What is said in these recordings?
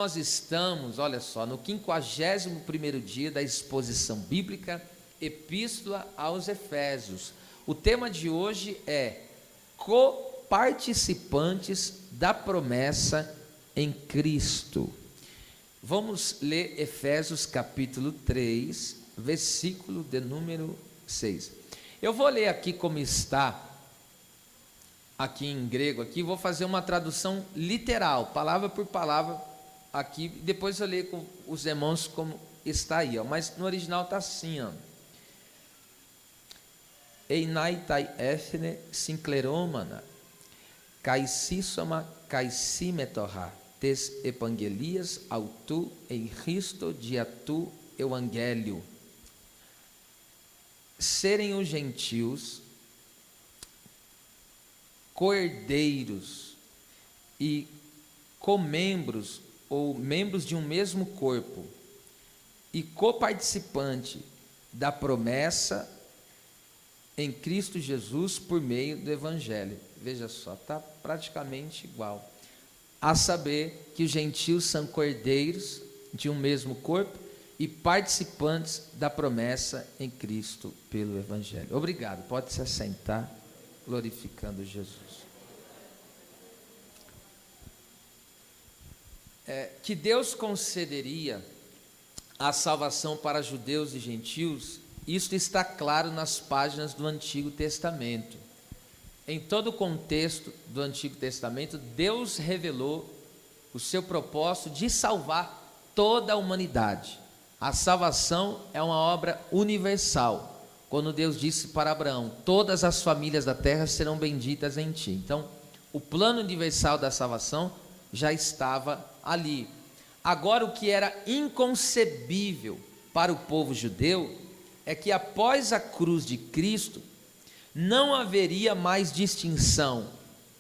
Nós estamos, olha só, no 51º dia da exposição bíblica Epístola aos Efésios. O tema de hoje é coparticipantes da promessa em Cristo. Vamos ler Efésios capítulo 3, versículo de número 6. Eu vou ler aqui como está, aqui em grego, aqui vou fazer uma tradução literal, palavra por palavra, aqui, depois eu leio com os irmãos como está aí, ó. Mas no original está assim, ó. Einaitai ethne sincleromana, caississoma caissimetorra, tes evangelias autu em Cristo diatu evangélio. Serem os gentios coerdeiros e comembros ou membros de um mesmo corpo e coparticipante da promessa em Cristo Jesus por meio do Evangelho. Veja só, está praticamente igual. A saber que os gentios são cordeiros de um mesmo corpo e participantes da promessa em Cristo pelo Evangelho. Obrigado, pode se assentar, glorificando Jesus. Que Deus concederia a salvação para judeus e gentios, isto está claro nas páginas do Antigo Testamento. Em todo o contexto do Antigo Testamento, Deus revelou o seu propósito de salvar toda a humanidade. A salvação é uma obra universal. Quando Deus disse para Abraão, todas as famílias da terra serão benditas em ti. Então, o plano universal da salvação já estava ali. Agora, o que era inconcebível para o povo judeu é que após a cruz de Cristo não haveria mais distinção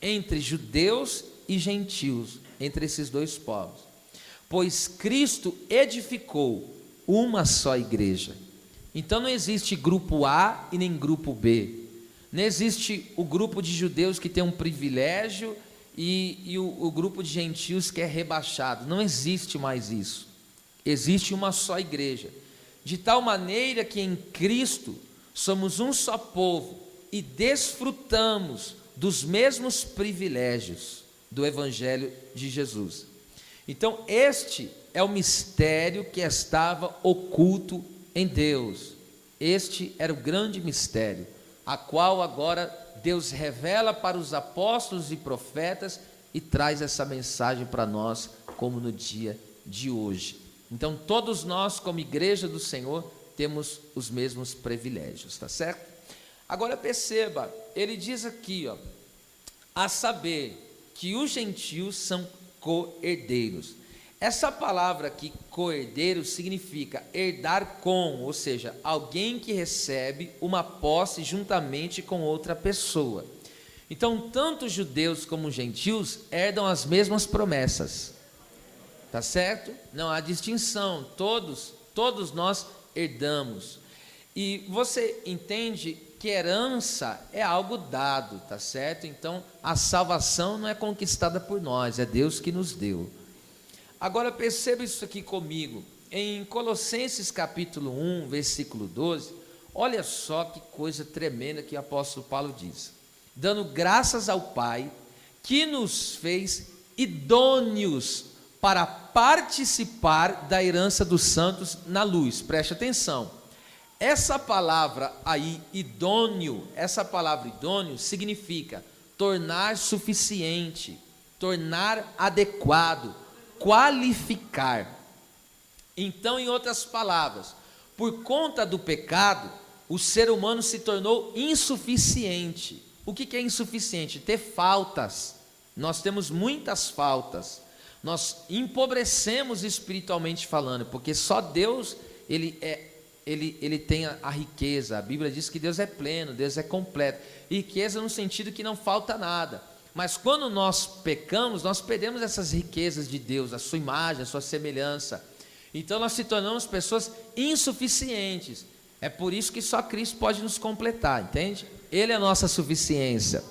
entre judeus e gentios, entre esses dois povos, pois Cristo edificou uma só igreja. Então não existe grupo A e nem grupo B, não existe o grupo de judeus que tem um privilégio e o grupo de gentios que é rebaixado. Não existe mais isso. Existe uma só igreja, de tal maneira que em Cristo somos um só povo e desfrutamos dos mesmos privilégios do Evangelho de Jesus. Então este é o mistério que estava oculto em Deus. Este era o grande mistério, a qual agora Deus revela para os apóstolos e profetas e traz essa mensagem para nós, como no dia de hoje. Então, todos nós, como igreja do Senhor, temos os mesmos privilégios, tá certo? Agora perceba, ele diz aqui, ó, a saber que os gentios são co-herdeiros. Essa palavra aqui, co-herdeiro, significa herdar com, ou seja, alguém que recebe uma posse juntamente com outra pessoa. Então, tanto judeus como gentios herdam as mesmas promessas, tá certo? Não há distinção, todos nós herdamos. E você entende que herança é algo dado, tá certo? Então, a salvação não é conquistada por nós, é Deus que nos deu. Agora perceba isso aqui comigo, em Colossenses capítulo 1, versículo 12, olha só que coisa tremenda que o apóstolo Paulo diz: dando graças ao Pai, que nos fez idôneos para participar da herança dos santos na luz. Preste atenção, essa palavra aí, idôneo, essa palavra idôneo significa tornar suficiente, tornar adequado, qualificar. Então, em outras palavras, por conta do pecado, o ser humano se tornou insuficiente. O que é insuficiente? Ter faltas. Nós temos muitas faltas. Nós empobrecemos espiritualmente falando, porque só Deus ele tem a riqueza. A Bíblia diz que Deus é pleno, Deus é completo. Riqueza no sentido que não falta nada. Mas quando nós pecamos, nós perdemos essas riquezas de Deus, a sua imagem, a sua semelhança. Então nós se tornamos pessoas insuficientes. É por isso que só Cristo pode nos completar, entende? Ele é a nossa suficiência.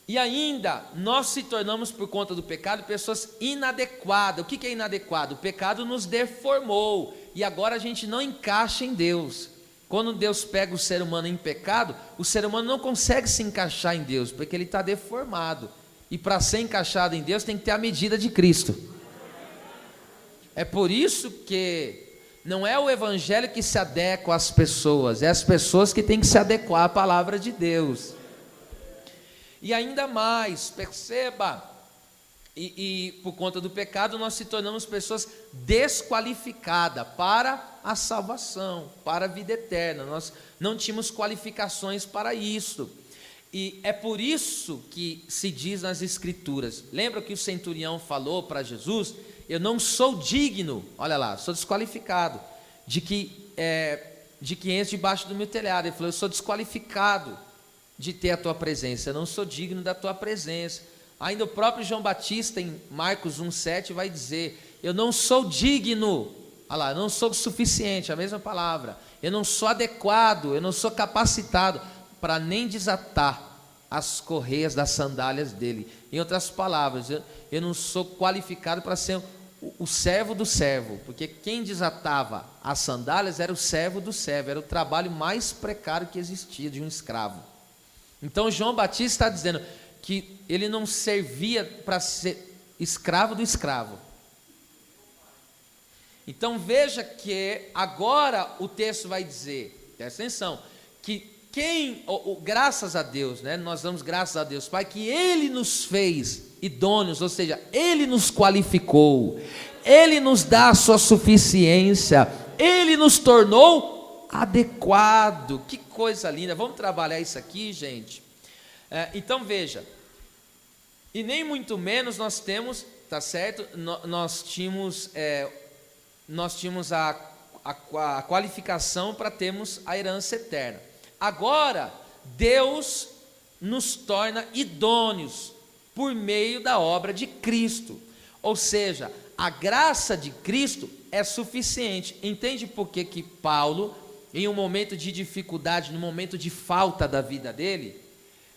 E ainda, nós se tornamos, por conta do pecado, pessoas inadequadas. O que é inadequado? O pecado nos deformou, e agora a gente não encaixa em Deus. Quando Deus pega o ser humano em pecado, o ser humano não consegue se encaixar em Deus, porque ele está deformado. E para ser encaixado em Deus, tem que ter a medida de Cristo. É por isso que não é o evangelho que se adequa às pessoas, é as pessoas que têm que se adequar à palavra de Deus. E ainda mais, perceba, e por conta do pecado nós se tornamos pessoas desqualificadas para a salvação, para a vida eterna. Nós não tínhamos qualificações para isso. E é por isso que se diz nas Escrituras, lembra que o centurião falou para Jesus: eu não sou digno, olha lá, sou desqualificado, de que entre debaixo do meu telhado. Ele falou: eu sou desqualificado de ter a tua presença, eu não sou digno da tua presença. Ainda o próprio João Batista, em Marcos 1,7, vai dizer: eu não sou digno, olha lá, eu não sou suficiente, a mesma palavra, eu não sou adequado, eu não sou capacitado para nem desatar as correias das sandálias dele. Em outras palavras, eu não sou qualificado para ser o servo do servo, porque quem desatava as sandálias era o servo do servo, era o trabalho mais precário que existia de um escravo. Então João Batista está dizendo que ele não servia para ser escravo do escravo. Então veja que agora o texto vai dizer, presta atenção, que graças a Deus, né? Nós damos graças a Deus, Pai, que Ele nos fez idôneos, ou seja, Ele nos qualificou, Ele nos dá a sua suficiência, Ele nos tornou adequado. Que coisa linda, vamos trabalhar isso aqui, gente. Então veja, e nem muito menos nós temos, tá certo, nós tínhamos a qualificação para termos a herança eterna. Agora, Deus nos torna idôneos por meio da obra de Cristo, ou seja, a graça de Cristo é suficiente. Entende por que Paulo, em um momento de dificuldade, no momento de falta da vida dele,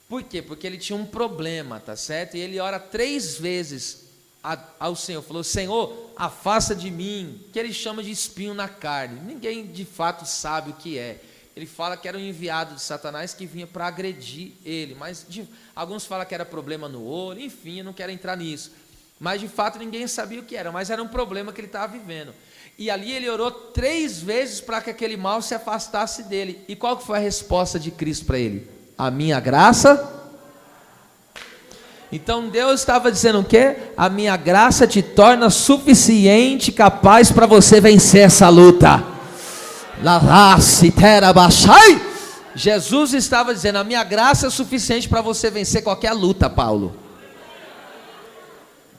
por quê? Porque ele tinha um problema, tá certo? E ele ora 3 vezes ao Senhor, falou: Senhor, afasta de mim, que ele chama de espinho na carne. Ninguém de fato sabe o que é. Ele fala que era um enviado de Satanás que vinha para agredir ele, mas alguns falam que era problema no olho, enfim, eu não quero entrar nisso, mas de fato ninguém sabia o que era, mas era um problema que ele estava vivendo, e ali ele orou 3 vezes para que aquele mal se afastasse dele. E qual que foi a resposta de Cristo para ele? A minha graça. Então Deus estava dizendo o quê? A minha graça te torna suficiente, capaz para você vencer essa luta. Jesus estava dizendo: a minha graça é suficiente para você vencer qualquer luta, Paulo.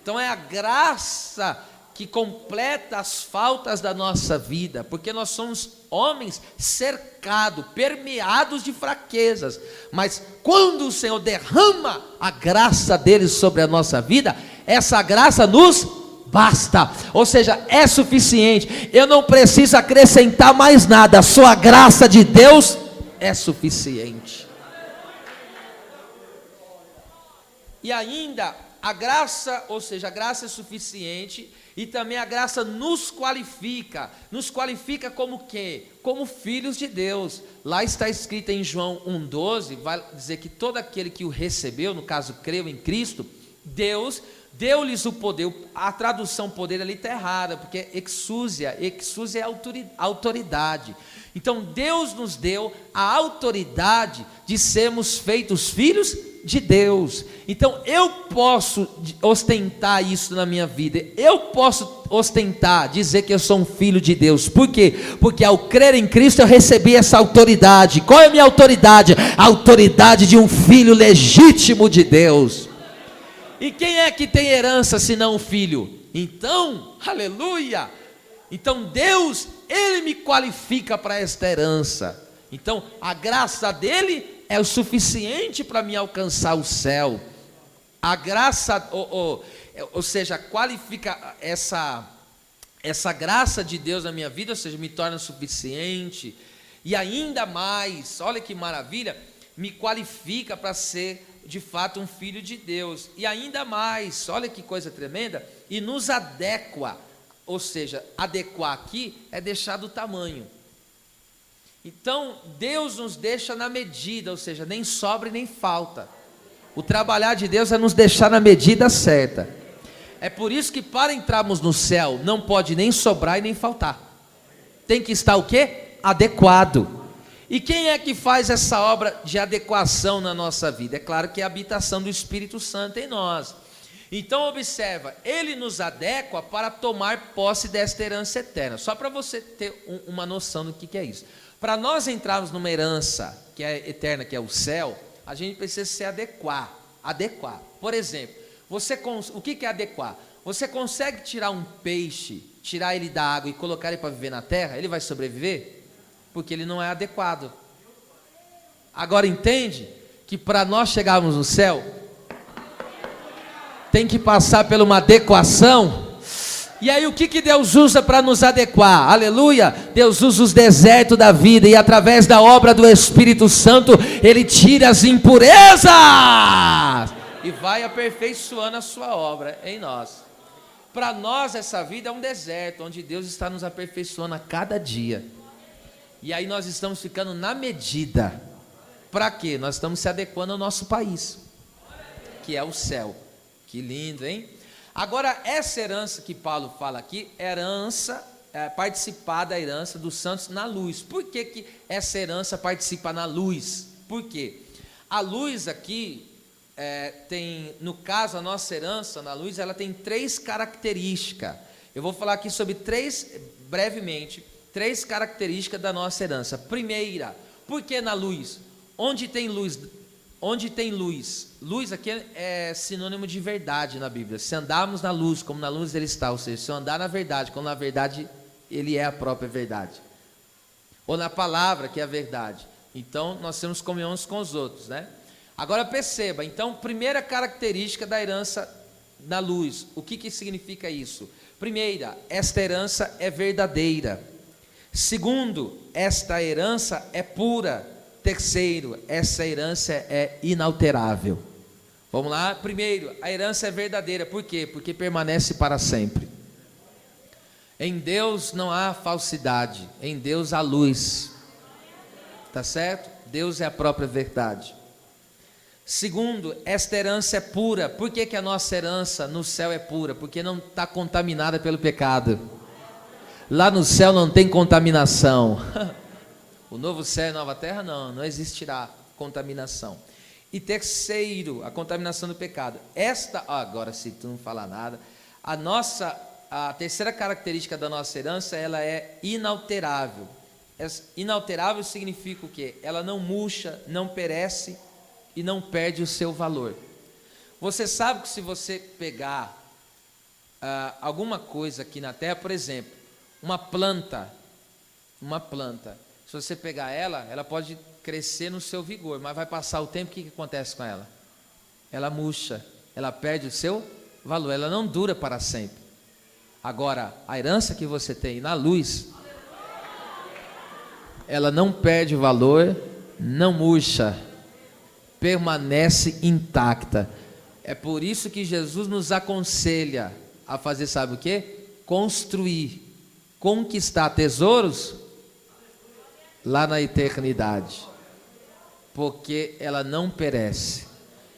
Então é a graça que completa as faltas da nossa vida, porque nós somos homens cercados, permeados de fraquezas, mas quando o Senhor derrama a graça dele sobre a nossa vida, essa graça nos basta, ou seja, é suficiente. Eu não preciso acrescentar mais nada, a sua graça de Deus é suficiente. E ainda a graça, ou seja, a graça é suficiente, e também a graça nos qualifica como o quê? Como filhos de Deus. Lá está escrito em João 1,12, vai dizer que todo aquele que o recebeu, no caso creu em Cristo, Deus deu-lhes o poder. A tradução poder ali está errada, porque exúsia é autoridade. Então Deus nos deu a autoridade de sermos feitos filhos de Deus. Então eu posso ostentar isso na minha vida, eu posso ostentar, dizer que eu sou um filho de Deus. Por quê? Porque ao crer em Cristo eu recebi essa autoridade. Qual é a minha autoridade? A autoridade de um filho legítimo de Deus. E quem é que tem herança senão o filho? Então, aleluia! Então Deus, Ele me qualifica para esta herança. Então a graça dele é o suficiente para me alcançar o céu. A graça, ou seja, qualifica essa graça de Deus na minha vida, ou seja, me torna suficiente. E ainda mais, olha que maravilha, me qualifica para ser de fato um filho de Deus. E ainda mais, olha que coisa tremenda, e nos adequa, ou seja, adequar aqui é deixar do tamanho. Então, Deus nos deixa na medida, ou seja, nem sobra e nem falta. O trabalhar de Deus é nos deixar na medida certa. É por isso que para entrarmos no céu, não pode nem sobrar e nem faltar. Tem que estar o quê? Adequado. E quem é que faz essa obra de adequação na nossa vida? É claro que é a habitação do Espírito Santo em nós. Então observa, ele nos adequa para tomar posse desta herança eterna. Só para você ter uma noção do que é isso. Para nós entrarmos numa herança que é eterna, que é o céu, a gente precisa se adequar. Por exemplo, o que é adequar? Você consegue tirar um peixe, tirar ele da água e colocar ele para viver na terra? Ele vai sobreviver? Porque ele não é adequado. Agora entende que para nós chegarmos no céu, tem que passar por uma adequação. E aí o que Deus usa para nos adequar? Aleluia! Deus usa os desertos da vida e através da obra do Espírito Santo, Ele tira as impurezas e vai aperfeiçoando a sua obra em nós. Para nós essa vida é um deserto, onde Deus está nos aperfeiçoando a cada dia. E aí nós estamos ficando na medida. Para quê? Nós estamos se adequando ao nosso país, que é o céu. Que lindo, hein? Agora, essa herança que Paulo fala aqui, participar da herança dos santos na luz. Por que essa herança participa na luz? Por quê? A luz aqui, tem, no caso, a nossa herança na luz, ela tem 3 características. Eu vou falar aqui sobre brevemente, 3 características da nossa herança. Primeira, por que na luz? Onde tem luz? Luz aqui é sinônimo de verdade na Bíblia. Se andarmos na luz, como na luz ele está, ou seja, se eu andar na verdade, como na verdade ele é a própria verdade. Ou na palavra, que é a verdade. Então, nós temos comunhão uns com os outros, né? Agora perceba, então, primeira característica da herança na luz. O que significa isso? Primeira, esta herança é verdadeira. Segundo, esta herança é pura. Terceiro, essa herança é inalterável. Vamos lá? Primeiro, a herança é verdadeira. Por quê? Porque permanece para sempre. Em Deus não há falsidade. Em Deus há luz. Tá certo? Deus é a própria verdade. Segundo, esta herança é pura. Por que a nossa herança no céu é pura? Porque não está contaminada pelo pecado. Lá no céu não tem contaminação. O novo céu e a nova terra não existirá contaminação. E terceiro, a contaminação do pecado. Agora se tu não falar nada, a terceira característica da nossa herança, ela é inalterável. Inalterável significa o quê? Ela não murcha, não perece e não perde o seu valor. Você sabe que se você pegar alguma coisa aqui na terra, por exemplo, uma planta, se você pegar ela pode crescer no seu vigor, mas vai passar o tempo, o que acontece com ela? Ela murcha, ela perde o seu valor, ela não dura para sempre. Agora, a herança que você tem na luz, ela não perde o valor, não murcha, permanece intacta. É por isso que Jesus nos aconselha a fazer, sabe o quê? Construir, conquistar tesouros lá na eternidade, porque ela não perece.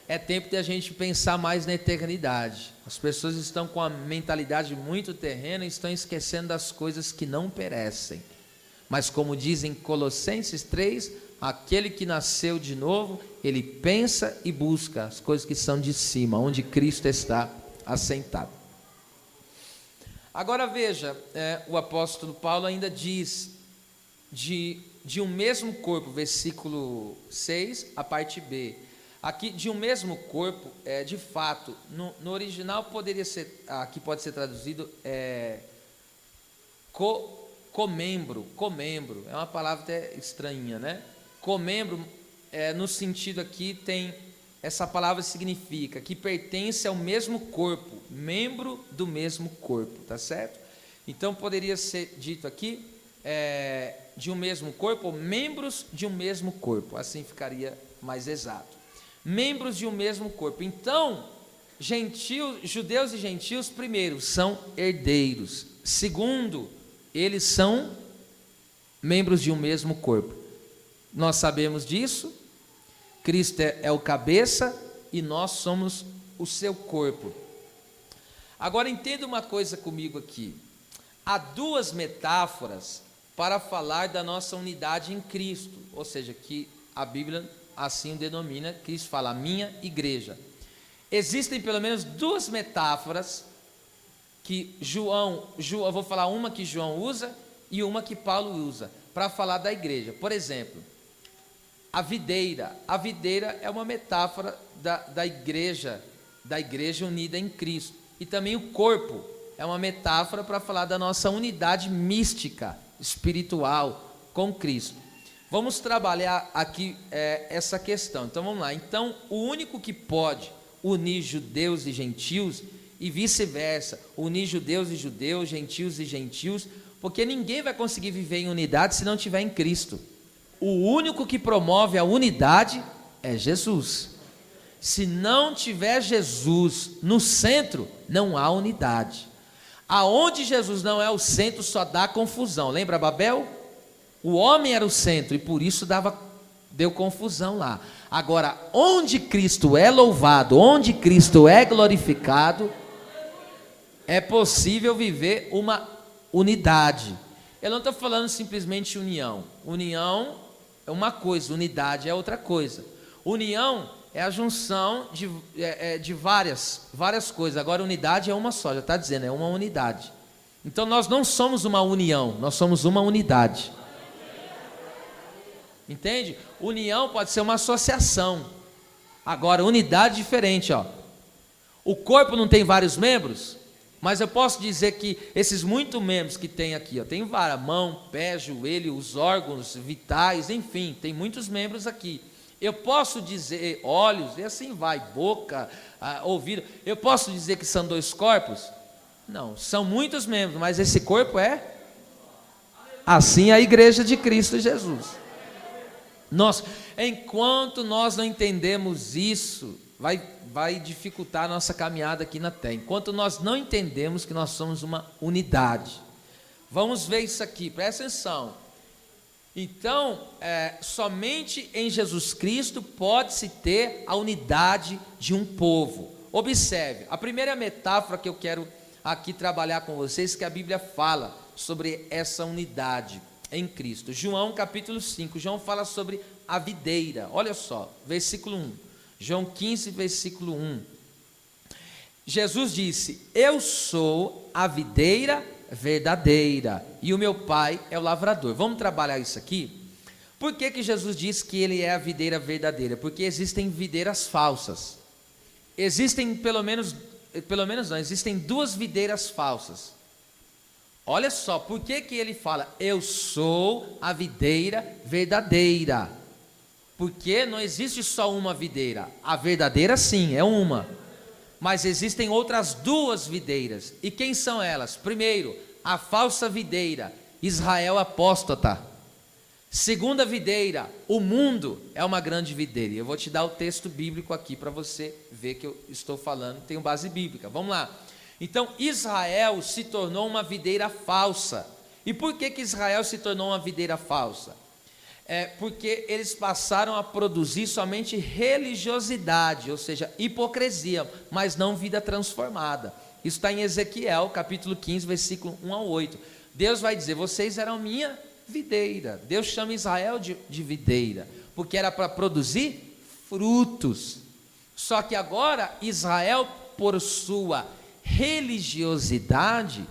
É tempo de a gente pensar mais na eternidade. As pessoas estão com a mentalidade muito terrena e estão esquecendo das coisas que não perecem. Mas como diz em Colossenses 3, aquele que nasceu de novo, ele pensa e busca as coisas que são de cima, onde Cristo está assentado. Agora veja, o apóstolo Paulo ainda diz de um mesmo corpo, versículo 6, a parte B. Aqui, de um mesmo corpo, de fato, no original poderia ser, aqui pode ser traduzido, comembro, é uma palavra até estranha, né? Comembro, no sentido aqui, tem, essa palavra significa que pertence ao mesmo corpo, membro do mesmo corpo, tá certo? Então, poderia ser dito aqui, de um mesmo corpo, ou membros de um mesmo corpo, assim ficaria mais exato. membros de um mesmo corpo. Então, judeus e gentios, primeiro, são herdeiros. Segundo, eles são membros de um mesmo corpo. Nós sabemos disso. Cristo é o cabeça e nós somos o seu corpo. Agora entenda uma coisa comigo aqui. Há duas metáforas para falar da nossa unidade em Cristo, ou seja, que a Bíblia assim denomina. Cristo fala, a minha igreja. Existem pelo menos duas metáforas que eu vou falar uma que João usa e uma que Paulo usa para falar da igreja. Por exemplo, a videira é uma metáfora da igreja unida em Cristo. E também o corpo é uma metáfora para falar da nossa unidade mística, espiritual com Cristo. Vamos trabalhar aqui essa questão. Então vamos lá. Então, o único que pode unir judeus e gentios, e vice-versa, unir judeus e judeus, gentios e gentios, porque ninguém vai conseguir viver em unidade se não estiver em Cristo. O único que promove a unidade é Jesus. Se não tiver Jesus no centro, não há unidade. Aonde Jesus não é o centro, só dá confusão. Lembra Babel? O homem era o centro e por isso deu confusão lá. Agora, onde Cristo é louvado, onde Cristo é glorificado, é possível viver uma unidade. Eu não estou falando simplesmente união. União é uma coisa, unidade é outra coisa. União é a junção de várias coisas. Agora, unidade é uma só, já está dizendo, é uma unidade. Então, nós não somos uma união, nós somos uma unidade. Entende? União pode ser uma associação. Agora, unidade é diferente, ó. O corpo não tem vários membros, mas eu posso dizer que esses muitos membros que tem aqui, ó, tem várias, mão, pé, joelho, os órgãos vitais, enfim, tem muitos membros aqui. Eu posso dizer olhos, e assim vai, boca, ouvido. Eu posso dizer que são dois corpos? Não, são muitos membros, mas esse corpo é assim a igreja de Cristo Jesus. Enquanto nós não entendemos isso, vai dificultar a nossa caminhada aqui na terra. Enquanto nós não entendemos que nós somos uma unidade. Vamos ver isso aqui, presta atenção. Então, somente em Jesus Cristo pode-se ter a unidade de um povo. Observe, a primeira metáfora que eu quero aqui trabalhar com vocês, que a Bíblia fala sobre essa unidade em Cristo. João capítulo 5, João fala sobre a videira. Olha só, versículo 1. João 15, versículo 1. Jesus disse, eu sou a videira verdadeira, e o meu pai é o lavrador. Vamos trabalhar isso aqui? Por que Jesus diz que ele é a videira verdadeira? Porque existem videiras falsas. Existem existem duas videiras falsas. Olha só, por que ele fala, eu sou a videira verdadeira? Porque não existe só uma videira. A verdadeira sim, é uma. Mas existem outras duas videiras. E quem são elas? Primeiro, a falsa videira, Israel apóstata. Segunda videira, o mundo é uma grande videira. Eu vou te dar o texto bíblico aqui para você ver que eu estou falando, tenho base bíblica. Vamos lá. Então, Israel se tornou uma videira falsa. E por que Israel se tornou uma videira falsa? Porque eles passaram a produzir somente religiosidade, ou seja, hipocrisia, mas não vida transformada. Isso está em Ezequiel, capítulo 15, versículo 1 ao 8. Deus vai dizer, vocês eram minha videira. Deus chama Israel de videira, porque era para produzir frutos. Só que agora, Israel, por sua religiosidade,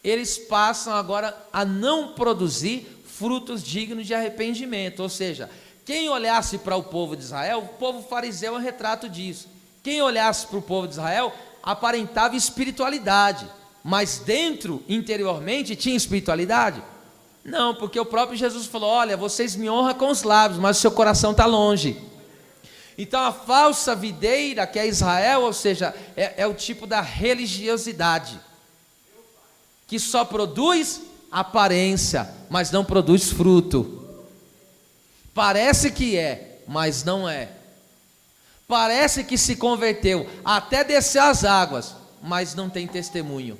eles passam agora a não produzir frutos dignos de arrependimento. Ou seja, quem olhasse para o povo de Israel, o povo fariseu é um retrato disso. Quem olhasse para o povo de Israel, aparentava espiritualidade, mas dentro, interiormente, tinha espiritualidade? Não, porque o próprio Jesus falou, olha, vocês me honram com os lábios, mas o seu coração está longe. Então a falsa videira, que é Israel, ou seja, é o tipo da religiosidade, que só produz aparência, mas não produz fruto. Parece que é, mas não é. parece que se converteu, até descer as águas, mas não tem testemunho.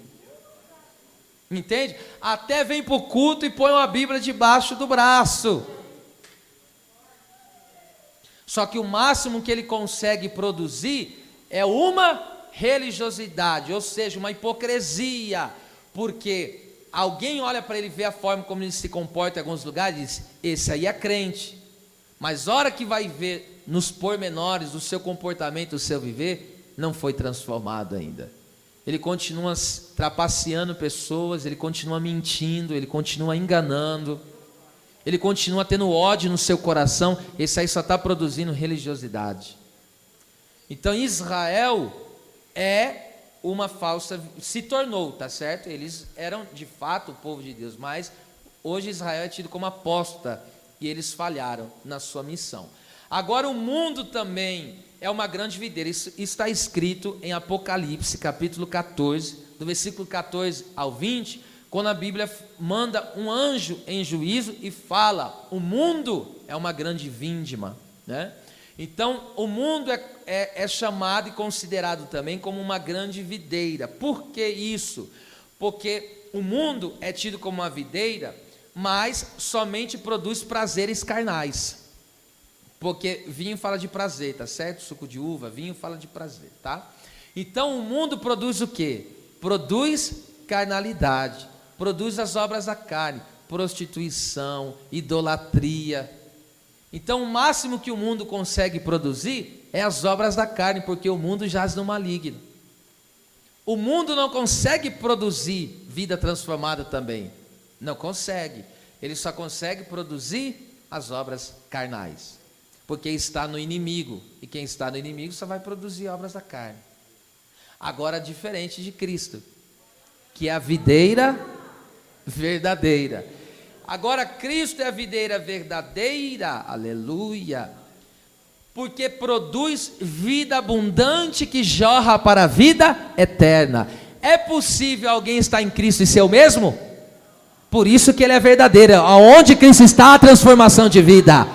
Entende? Até vem para o culto e põe uma Bíblia debaixo do braço. Só que o máximo que ele consegue produzir é uma religiosidade, ou seja, uma hipocrisia, porque alguém olha para ele, vê a forma como ele se comporta em alguns lugares e diz: esse aí é crente. Mas a hora que vai ver nos pormenores o seu comportamento, o seu viver, não foi transformado ainda. Ele continua trapaceando pessoas, ele continua mentindo, ele continua enganando, ele continua tendo ódio no seu coração. Esse aí só está produzindo religiosidade. Então Israel se tornou, tá certo? Eles eram de fato o povo de Deus, mas hoje Israel é tido como apóstata e eles falharam na sua missão. Agora o mundo também é uma grande videira. Isso está escrito em Apocalipse, capítulo 14, do versículo 14 ao 20, quando a Bíblia manda um anjo em juízo e fala: o mundo é uma grande vindima, né? Então o mundo é chamado e considerado também como uma grande videira. Por que isso? Porque o mundo é tido como uma videira, mas somente produz prazeres carnais. Porque vinho fala de prazer, tá certo? Suco de uva, vinho fala de prazer, tá? Então o mundo produz o quê? Produz carnalidade, produz as obras da carne, prostituição, idolatria. Então o máximo que o mundo consegue produzir é as obras da carne, porque o mundo jaz no maligno. O mundo não consegue produzir vida transformada também, não consegue. Ele só consegue produzir as obras carnais, porque está no inimigo, e quem está no inimigo só vai produzir obras da carne. Agora, diferente de Cristo, que é a videira verdadeira. Agora Cristo é a videira verdadeira, aleluia, porque produz vida abundante que jorra para a vida eterna. É possível alguém estar em Cristo e ser o mesmo? Por isso que ele é verdadeiro. Aonde Cristo está, a transformação de vida.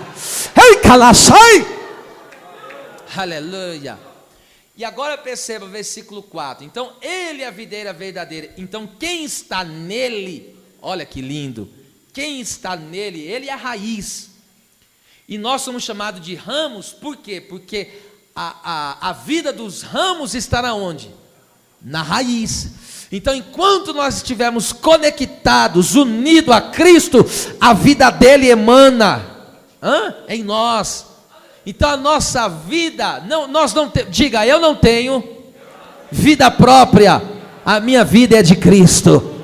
Ei, calachai! Aleluia. E agora perceba o versículo 4. Então ele é a videira verdadeira. Então quem está nele, olha que lindo, quem está nele, ele é a raiz. E nós somos chamados de ramos, por quê? Porque a vida dos ramos está na onde? Na raiz. Então enquanto nós estivermos conectados, unidos a Cristo, a vida dele emana em nós. Então a nossa vida, nós não temos, diga, eu não tenho vida própria, a minha vida é de Cristo.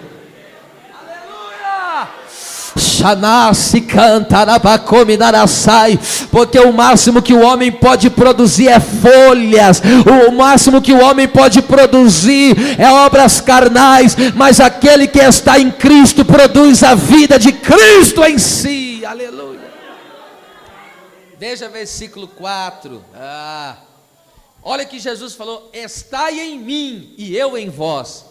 Porque o máximo que o homem pode produzir é folhas, o máximo que o homem pode produzir é obras carnais, mas aquele que está em Cristo produz a vida de Cristo em si, aleluia. Veja versículo 4, olha que Jesus falou: estai em mim e eu em vós,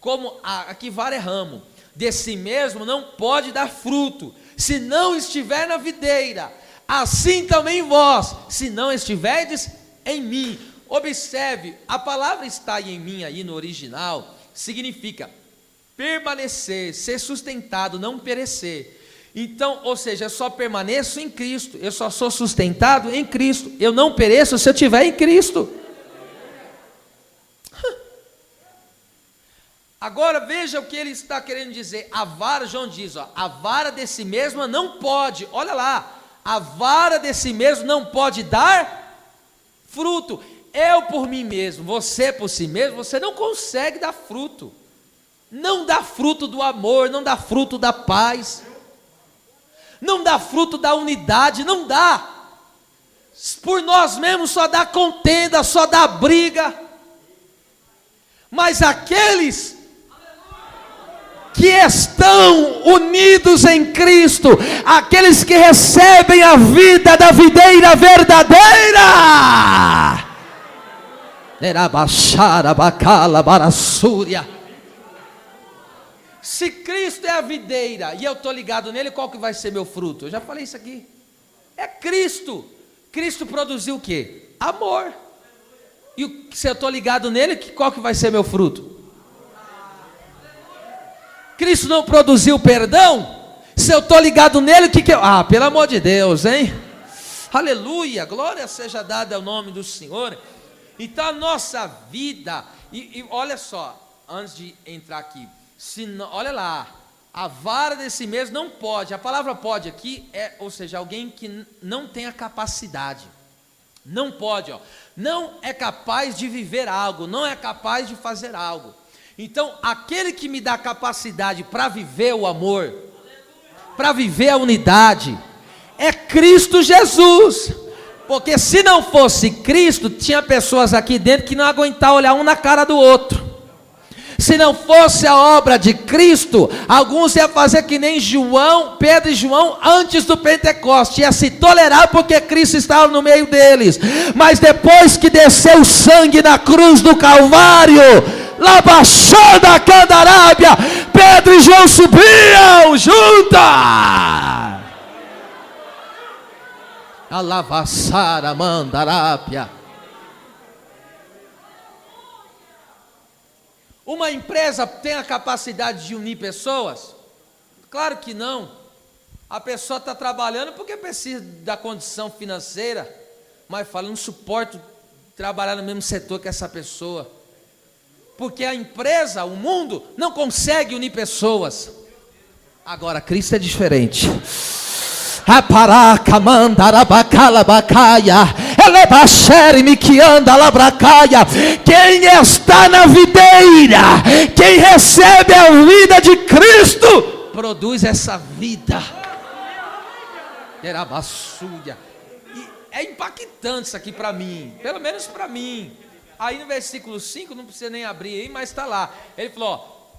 como aqui vara é ramo, de si mesmo não pode dar fruto, se não estiver na videira, assim também vós, se não estiverdes em mim. Observe, a palavra estar em mim aí no original, significa permanecer, ser sustentado, não perecer. Então, ou seja, eu só permaneço em Cristo, eu só sou sustentado em Cristo, eu não pereço se eu estiver em Cristo. Agora veja o que ele está querendo dizer. A vara, João diz, a vara de si mesma não pode, olha lá, a vara de si mesmo não pode dar fruto. Eu por mim mesmo, você por si mesmo, você não consegue dar fruto. Não dá fruto do amor, não dá fruto da paz, não dá fruto da unidade, não dá. Por nós mesmos só dá contenda, só dá briga. Mas aqueles que estão unidos em Cristo, aqueles que recebem a vida da videira verdadeira, se Cristo é a videira e eu estou ligado nele, qual que vai ser meu fruto? Eu já falei isso aqui, é Cristo. Cristo produziu o quê? Amor. E se eu estou ligado nele, qual que vai ser meu fruto? Cristo não produziu perdão? Se eu estou ligado nele, o que eu... Ah, pelo amor de Deus, hein? Aleluia, glória seja dada ao nome do Senhor. Então a nossa vida, e olha só, antes de entrar aqui, olha lá, a vara desse mesmo não pode, a palavra pode aqui ou seja, alguém que não tem a capacidade, não pode, não é capaz de viver algo, não é capaz de fazer algo. Então aquele que me dá capacidade para viver o amor, para viver a unidade, é Cristo Jesus. Porque se não fosse Cristo, tinha pessoas aqui dentro que não aguentavam olhar um na cara do outro. Se não fosse a obra de Cristo, alguns iam fazer que nem Pedro e João antes do Pentecoste, ia se tolerar porque Cristo estava no meio deles. Mas depois que desceu o sangue na cruz do Calvário, lá baixou da Candarábia, Pedro e João subiam juntas. Alavassara mandarápia. Uma empresa tem a capacidade de unir pessoas? Claro que não. A pessoa está trabalhando porque precisa da condição financeira, mas fala, não suporto trabalhar no mesmo setor que essa pessoa, porque a empresa, o mundo, não consegue unir pessoas. Agora Cristo é diferente. Aparaca mandarabacala bacaia, elebaxere que anda labracaia. Quem está na videira, quem recebe a vida de Cristo, produz essa vida. Era basúdia. E é impactante isso aqui para mim, pelo menos para mim. Aí no versículo 5, não precisa nem abrir aí, mas está lá. Ele falou: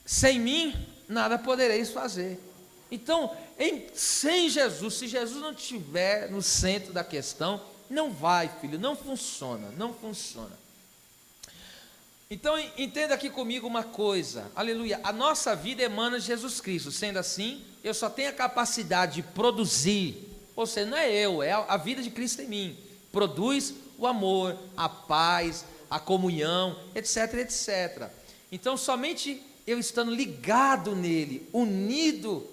sem mim nada podereis fazer. Então, sem Jesus, se Jesus não estiver no centro da questão, não vai, filho, não funciona, não funciona. Então, entenda aqui comigo uma coisa, aleluia, a nossa vida emana de Jesus Cristo, sendo assim, eu só tenho a capacidade de produzir, ou seja, não é eu, é a vida de Cristo em mim, produz o amor, a paz, a comunhão, etc, etc. Então, somente eu estando ligado nele, unido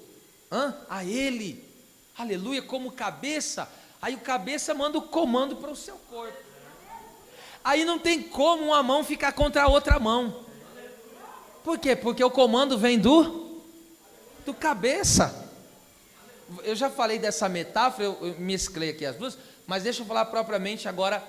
a ele, aleluia, como cabeça, aí o cabeça manda o comando para o seu corpo. Aí não tem como uma mão ficar contra a outra mão. Por quê? Porque o comando vem do cabeça. Eu já falei dessa metáfora, eu mesclei aqui as duas, mas deixa eu falar propriamente agora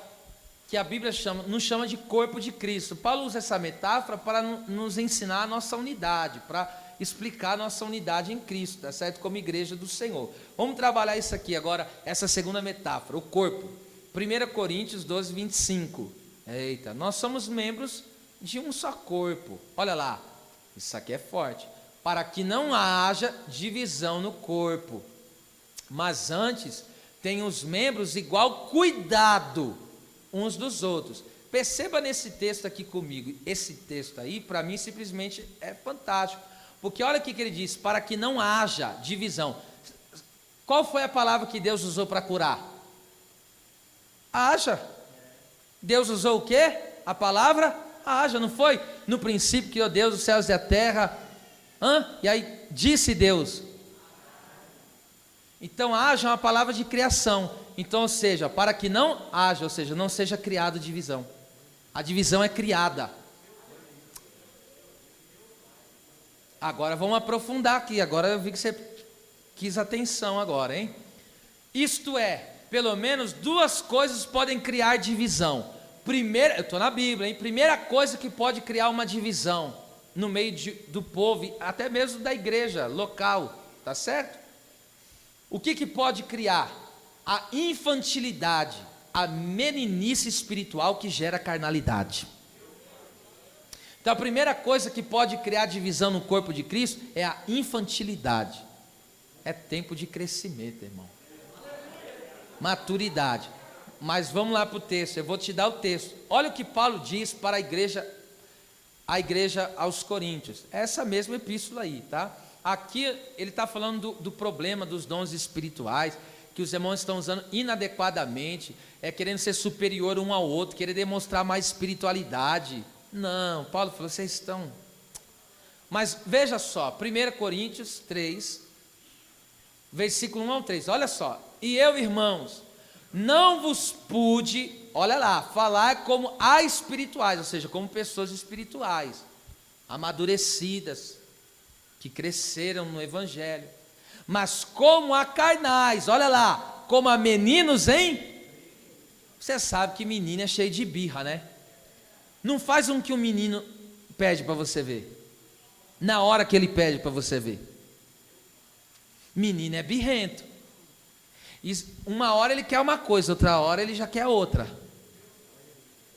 que a Bíblia nos chama de corpo de Cristo. Paulo usa essa metáfora para nos ensinar a nossa unidade, para explicar a nossa unidade em Cristo, tá certo? Como igreja do Senhor. Vamos trabalhar isso aqui agora, essa segunda metáfora, o corpo. 1 Coríntios 12, 25. Eita, nós somos membros de um só corpo. Olha lá, isso aqui é forte. Para que não haja divisão no corpo, mas antes tenham os membros igual cuidado uns dos outros. Perceba nesse texto aqui comigo, esse texto aí, para mim, simplesmente é fantástico. Porque olha o que ele diz, para que não haja divisão. Qual foi a palavra que Deus usou para curar? Haja. Deus usou o quê? A palavra haja, não foi? No princípio criou Deus os céus e a terra. E aí disse Deus. Então haja é uma palavra de criação. Então, ou seja, para que não haja, ou seja, não seja criada divisão. A divisão é criada. Agora vamos aprofundar aqui. Agora eu vi que você quis atenção agora, hein? Isto é, pelo menos duas coisas podem criar divisão. Primeira, eu estou na Bíblia, hein? Primeira coisa que pode criar uma divisão no meio do povo, até mesmo da igreja local, tá certo? O que pode criar? A infantilidade, a meninice espiritual que gera carnalidade. Então a primeira coisa que pode criar divisão no corpo de Cristo é a infantilidade. É tempo de crescimento, irmão. Maturidade. Mas vamos lá para o texto, eu vou te dar o texto. Olha o que Paulo diz para a igreja aos Coríntios. Essa mesma epístola aí, tá? Aqui ele está falando do problema dos dons espirituais, que os irmãos estão usando inadequadamente, é querendo ser superior um ao outro, querer demonstrar mais espiritualidade. Não, Paulo falou, vocês estão... Mas veja só, 1 Coríntios 3, versículo 1 ao 3, olha só. E eu, irmãos, não vos pude, olha lá, falar como a espirituais, ou seja, como pessoas espirituais, amadurecidas, que cresceram no Evangelho, mas como a carnais, olha lá, como a meninos, hein? Você sabe que menino é cheio de birra, né? Não faz um que um menino pede para você ver, na hora que ele pede para você ver. Menino é birrento. E uma hora ele quer uma coisa, outra hora ele já quer outra.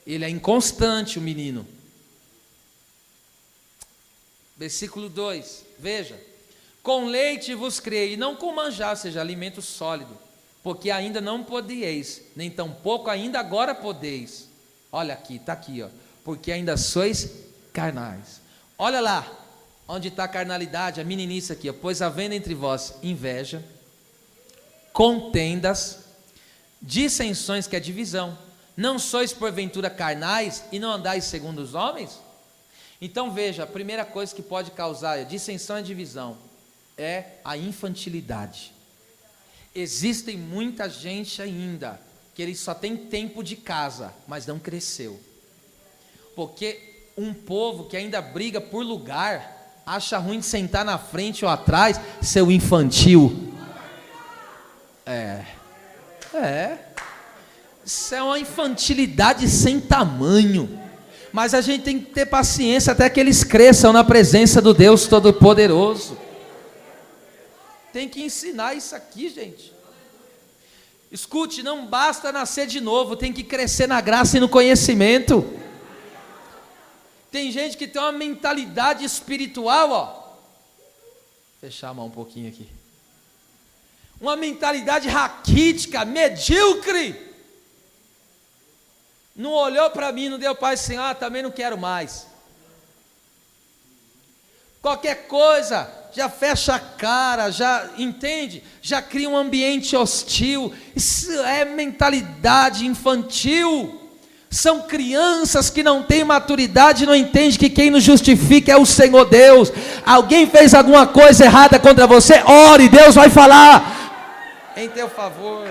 Ele é inconstante, o menino. Versículo 2, veja. Com leite vos criei, não com manjar, ou seja, alimento sólido, porque ainda não podeis, nem tampouco ainda agora podeis. Olha aqui, está aqui, ó. Porque ainda sois carnais. Olha lá, onde está a carnalidade, a meninice aqui, ó. Pois havendo entre vós inveja, contendas, dissensões, que é divisão, não sois porventura carnais e não andais segundo os homens? Então veja, a primeira coisa que pode causar dissensão e divisão é a infantilidade. Existem muita gente ainda que ele só tem tempo de casa, mas não cresceu. Porque um povo que ainda briga por lugar, acha ruim de sentar na frente ou atrás, seu infantil. Isso é uma infantilidade sem tamanho. Mas a gente tem que ter paciência até que eles cresçam na presença do Deus Todo-Poderoso. Tem que ensinar isso aqui, gente. Escute, não basta nascer de novo, tem que crescer na graça e no conhecimento. Tem gente que tem uma mentalidade espiritual, ó. Vou fechar a mão um pouquinho aqui. Uma mentalidade raquítica, medíocre. Não olhou para mim, não deu paz assim, também não quero mais. Qualquer coisa, já fecha a cara, já entende? Já cria um ambiente hostil. Isso é mentalidade infantil. São crianças que não têm maturidade, não entendem que quem nos justifica é o Senhor Deus. Alguém fez alguma coisa errada contra você? Ore, Deus vai falar em teu favor.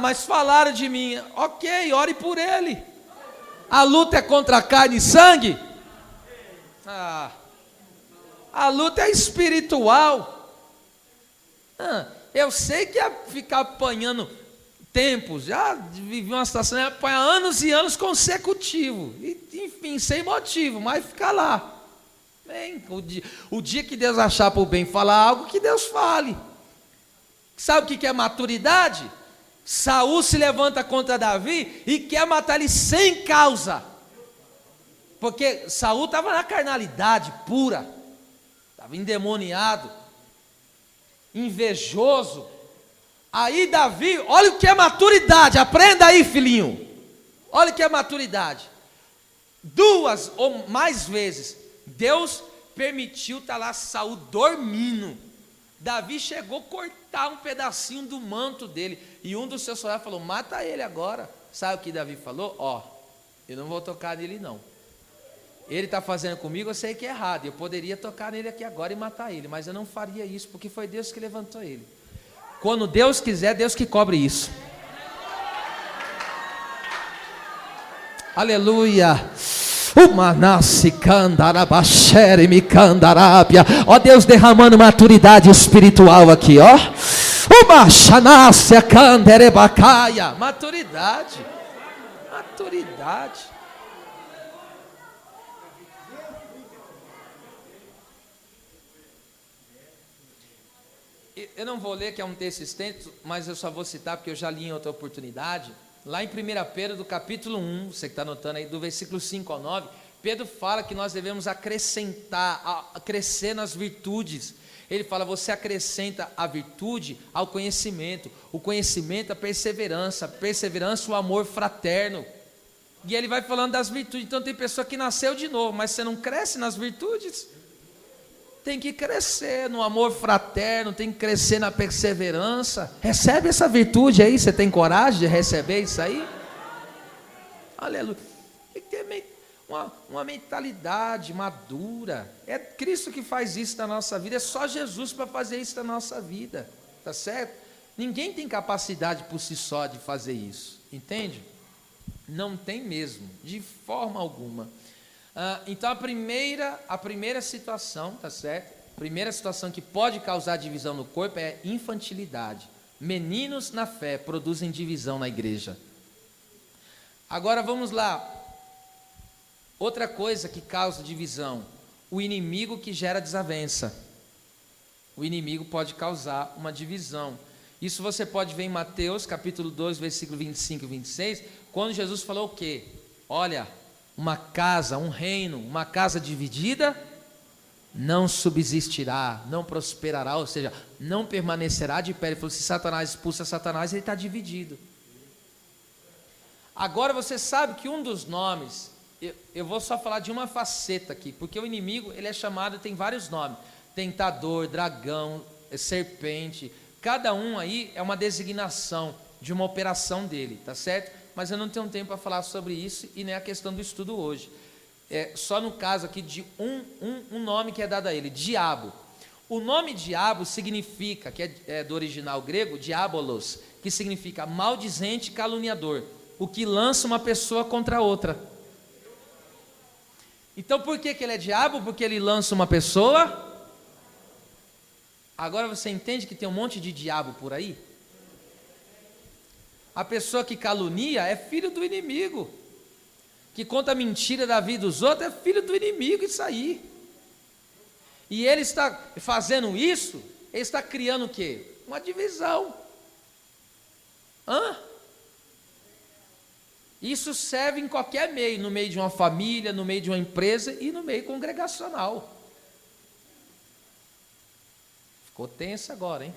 Mas falaram de mim. Ok, ore por ele. A luta é contra a carne e sangue? A luta é espiritual. Eu sei que ia ficar apanhando tempos, já vivi uma situação de apanhar anos e anos consecutivos, enfim, sem motivo, mas fica lá. Bem, o dia que Deus achar por bem falar algo, que Deus fale. Sabe o que é maturidade? Saul se levanta contra Davi e quer matar ele sem causa, porque Saul estava na carnalidade pura, estava endemoniado, invejoso. Aí Davi, olha o que é maturidade, aprenda aí, filhinho. Olha o que é maturidade. 2 ou mais vezes Deus permitiu estar lá Saul dormindo. Davi chegou a cortar um pedacinho do manto dele, e um dos seus soldados falou: mata ele agora. Sabe o que Davi falou? Eu não vou tocar nele não. Ele está fazendo comigo, eu sei que é errado, eu poderia tocar nele aqui agora e matar ele, mas eu não faria isso, porque foi Deus que levantou ele. Quando Deus quiser, Deus que cobre isso. Aleluia. Ó Deus derramando maturidade espiritual aqui, ó. Maturidade. Eu não vou ler, que é um texto extenso, mas eu só vou citar porque eu já li em outra oportunidade. Lá em 1 Pedro, do capítulo 1, você que está anotando aí, do versículo 5 ao 9, Pedro fala que nós devemos acrescentar, crescer nas virtudes. Ele fala, você acrescenta a virtude ao conhecimento, o conhecimento a perseverança, o amor fraterno. E ele vai falando das virtudes. Então tem pessoa que nasceu de novo, mas você não cresce nas virtudes. tem que crescer no amor fraterno, tem que crescer na perseverança. Recebe essa virtude aí, você tem coragem de receber isso aí? Aleluia. Tem que ter uma mentalidade madura. É Cristo que faz isso na nossa vida, é só Jesus para fazer isso na nossa vida, tá certo? Ninguém tem capacidade por si só de fazer isso, entende? Não tem mesmo, de forma alguma. Então a primeira situação, tá certo? A primeira situação que pode causar divisão no corpo é infantilidade. Meninos na fé produzem divisão na igreja. Agora vamos lá. Outra coisa que causa divisão, o inimigo que gera desavença. O inimigo pode causar uma divisão. Isso você pode ver em Mateus, capítulo 2, versículo 25 e 26, quando Jesus falou o quê? Olha, uma casa, um reino, uma casa dividida, não subsistirá, não prosperará, ou seja, não permanecerá de pé. Ele falou, se Satanás expulsa Satanás, ele está dividido. Agora você sabe que um dos nomes, eu vou só falar de uma faceta aqui, porque o inimigo, ele é chamado, tem vários nomes, tentador, dragão, serpente, cada um aí é uma designação de uma operação dele, tá certo? Mas eu não tenho tempo para falar sobre isso e nem a questão do estudo hoje. É só no caso aqui de um nome que é dado a ele, diabo. O nome diabo significa, que é do original grego, diabolos, que significa maldizente, caluniador, o que lança uma pessoa contra outra. Então por que ele é diabo? Porque ele lança uma pessoa. Agora você entende que tem um monte de diabo por aí? A pessoa que calunia é filho do inimigo, que conta mentira da vida dos outros é filho do inimigo, isso aí. E ele está fazendo isso, ele está criando o quê? Uma divisão. Isso serve em qualquer meio, no meio de uma família, no meio de uma empresa e no meio congregacional. Ficou tenso agora, hein?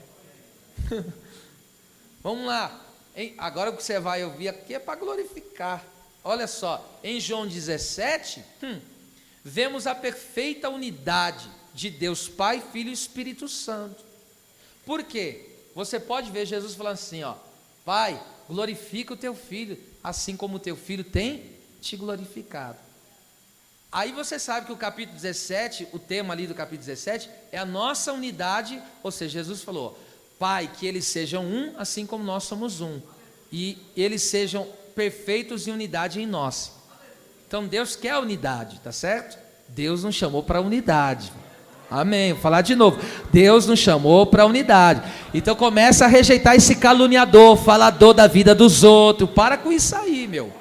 Vamos lá. Agora o que você vai ouvir aqui é para glorificar. Olha só, em João 17, vemos a perfeita unidade de Deus Pai, Filho e Espírito Santo. Por quê? Você pode ver Jesus falando assim, ó, Pai, glorifica o teu filho, assim como o teu filho tem te glorificado. Aí você sabe que o capítulo 17, o tema ali do capítulo 17, é a nossa unidade, ou seja, Jesus falou, Pai, que eles sejam um, assim como nós somos um, e eles sejam perfeitos em unidade em nós. Então Deus quer a unidade, tá certo? Deus nos chamou para a unidade. Amém, vou falar de novo. Deus nos chamou para a unidade. Então começa a rejeitar esse caluniador, falador da vida dos outros. Para com isso aí, meu.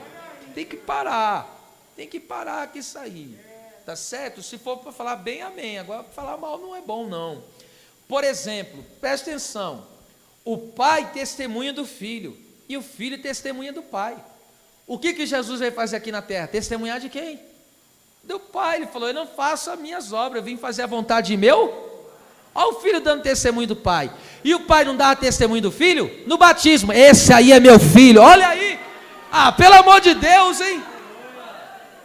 Tem que parar. Tem que parar com isso aí. Tá certo? Se for para falar bem, amém. Agora para falar mal não é bom, não. Por exemplo, presta atenção. O pai testemunha do filho e o filho testemunha do pai. O que Jesus veio fazer aqui na terra? Testemunhar de quem? Do pai. Ele falou, eu não faço as minhas obras, eu vim fazer a vontade de meu. Olha o filho dando testemunho do pai. E o pai não dá testemunho do filho? No batismo, esse aí é meu filho, olha aí. Pelo amor de Deus, hein?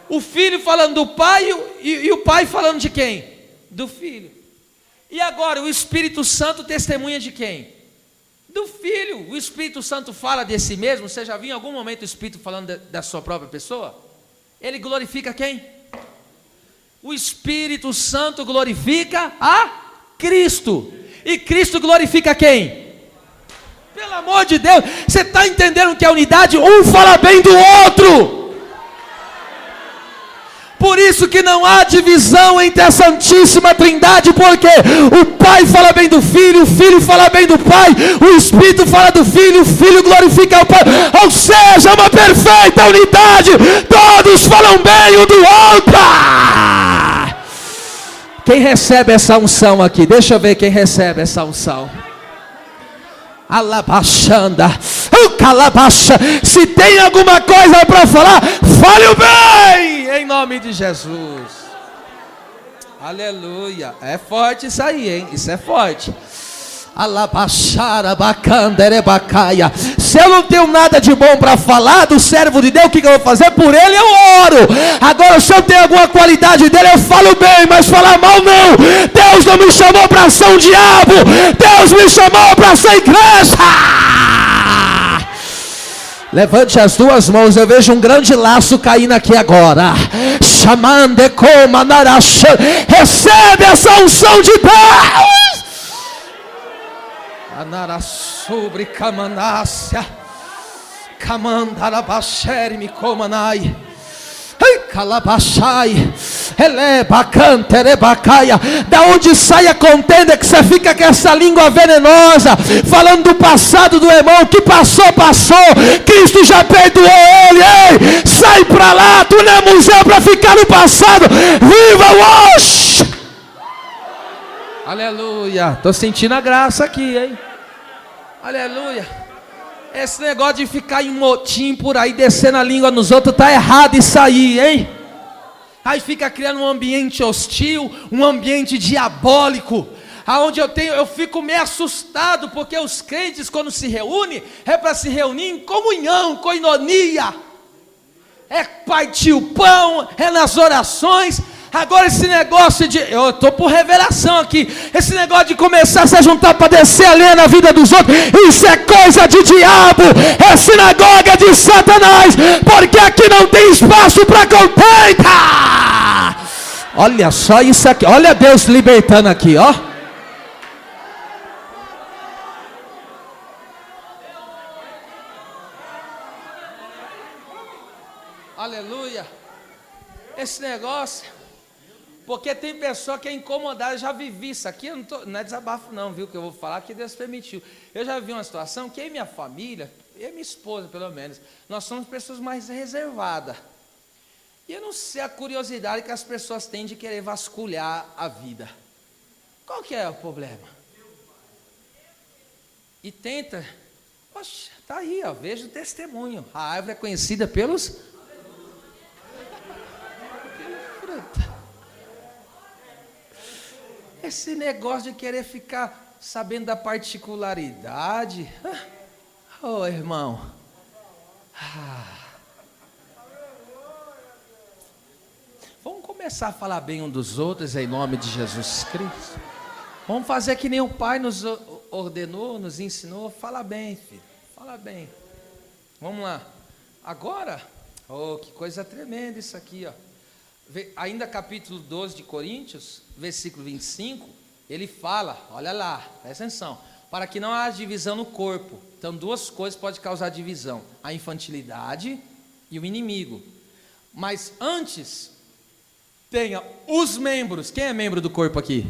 O filho falando do pai e o pai falando de quem? Do filho. E agora o Espírito Santo testemunha de quem? Do filho. O Espírito Santo fala de si mesmo. Você já viu em algum momento o Espírito falando da sua própria pessoa? Ele glorifica quem? O Espírito Santo glorifica a Cristo. E Cristo glorifica quem? Pelo amor de Deus, você está entendendo que a unidade, um fala bem do outro. Por isso que não há divisão entre a Santíssima Trindade, porque o Pai fala bem do Filho, o Filho fala bem do Pai, o Espírito fala do Filho, o Filho glorifica o Pai, ou seja, uma perfeita unidade, todos falam bem um do outro. Quem recebe essa unção aqui? Deixa eu ver quem recebe essa unção. Alabaxanda, calabaxa. Se tem alguma coisa para falar, fale o bem, em nome de Jesus. Aleluia. É forte isso aí, hein? Isso é forte. Alabaxara, bacanderebacaia. Se eu não tenho nada de bom para falar do servo de Deus, o que eu vou fazer? Por ele eu oro. Agora, se eu tenho alguma qualidade dele, eu falo bem, mas falar mal não. Deus não me chamou para ser um diabo, Deus me chamou para ser igreja. Levante as duas mãos, eu vejo um grande laço caindo aqui agora. Chamando como Narasha, recebe essa unção de Deus. Anarasubri Kamanácia, Kamandarabasheri Mikomanai. Calabachai, eleba, canterebacaia. Da onde sai a contenda que você fica com essa língua venenosa, falando do passado do irmão que passou. Cristo já perdoou ele. Ei, sai pra lá, tu não é museu para ficar no passado. Viva hoje! Aleluia. Tô sentindo a graça aqui, hein? Aleluia. Esse negócio de ficar em motim por aí, descendo a língua nos outros, tá errado isso aí, hein? Aí fica criando um ambiente hostil, um ambiente diabólico, aonde eu fico meio assustado, porque os crentes, quando se reúnem, é para se reunir em comunhão, coinonia, é partir o pão, é nas orações. Agora esse negócio de, eu estou por revelação aqui, esse negócio de começar a se juntar para descer a lenha na vida dos outros, isso é coisa de diabo, é sinagoga de Satanás, porque aqui não tem espaço para contenda. Olha só isso aqui, olha Deus libertando aqui, ó. Aleluia. Esse negócio, porque tem pessoa que é incomodada. Eu já vivi isso aqui, não é desabafo não, viu, que eu vou falar, que Deus permitiu. Eu já vi uma situação que eu e minha família, eu e minha esposa pelo menos, nós somos pessoas mais reservadas. E eu não sei a curiosidade que as pessoas têm de querer vasculhar a vida. Qual que é o problema? E tenta, poxa, tá aí, ó, veja o testemunho. A árvore é conhecida pelos... Esse negócio de querer ficar sabendo da particularidade. Oh, irmão. Vamos começar a falar bem um dos outros em nome de Jesus Cristo. Vamos fazer que nem o Pai nos ordenou, nos ensinou. Fala bem, filho. Fala bem. Vamos lá. Agora, oh, que coisa tremenda isso aqui, ó. Ainda capítulo 12 de Coríntios, versículo 25, ele fala, olha lá, presta atenção, para que não haja divisão no corpo. Então duas coisas podem causar divisão, a infantilidade e o inimigo. Mas antes, tenha os membros. Quem é membro do corpo aqui?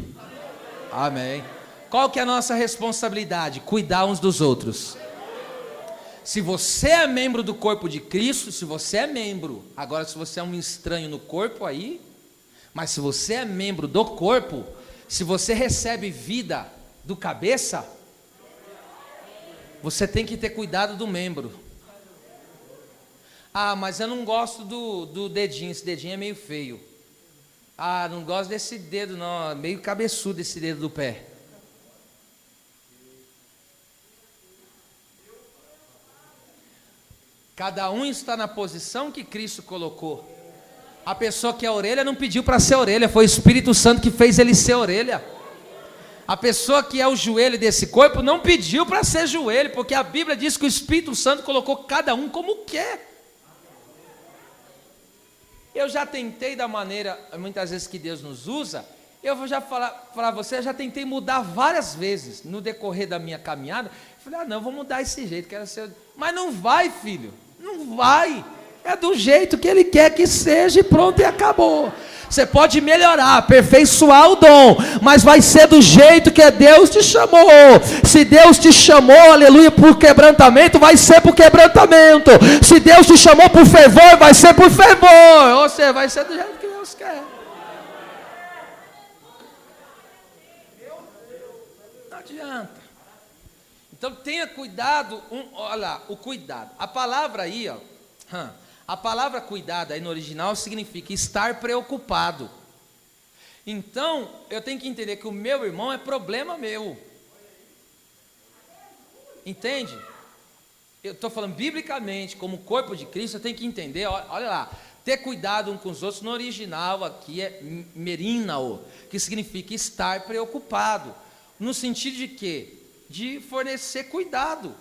Amém. Qual que é a nossa responsabilidade? Cuidar uns dos outros. Se você é membro do corpo de Cristo, se você é membro, agora se você é um estranho no corpo aí, mas se você é membro do corpo, se você recebe vida do cabeça, você tem que ter cuidado do membro. Ah, mas eu não gosto do dedinho, esse dedinho é meio feio. Ah, não gosto desse dedo não, meio cabeçudo esse dedo do pé. Cada um está na posição que Cristo colocou. A pessoa que é orelha não pediu para ser orelha, foi o Espírito Santo que fez ele ser orelha. A pessoa que é o joelho desse corpo não pediu para ser joelho, porque a Bíblia diz que o Espírito Santo colocou cada um como quer. Eu já tentei da maneira, muitas vezes que Deus nos usa, eu vou já falar para você, eu já tentei mudar várias vezes no decorrer da minha caminhada. Eu falei, não, vou mudar esse jeito, quero ser... Mas não vai, filho, não vai. É do jeito que Ele quer que seja e pronto, e acabou. Você pode melhorar, aperfeiçoar o dom, mas vai ser do jeito que Deus te chamou. Se Deus te chamou, aleluia, por quebrantamento, vai ser por quebrantamento. Se Deus te chamou por fervor, vai ser por fervor. Ou seja, vai ser do jeito que Deus quer. Não adianta. Então tenha cuidado, olha lá, o cuidado. A palavra aí, ó, a palavra cuidado aí no original significa estar preocupado. Então, eu tenho que entender que o meu irmão é problema meu. Entende? Eu estou falando biblicamente, como corpo de Cristo, eu tenho que entender, olha lá. ter cuidado um com os outros, no original aqui é merinao, que significa estar preocupado, no sentido de quê? De fornecer cuidado.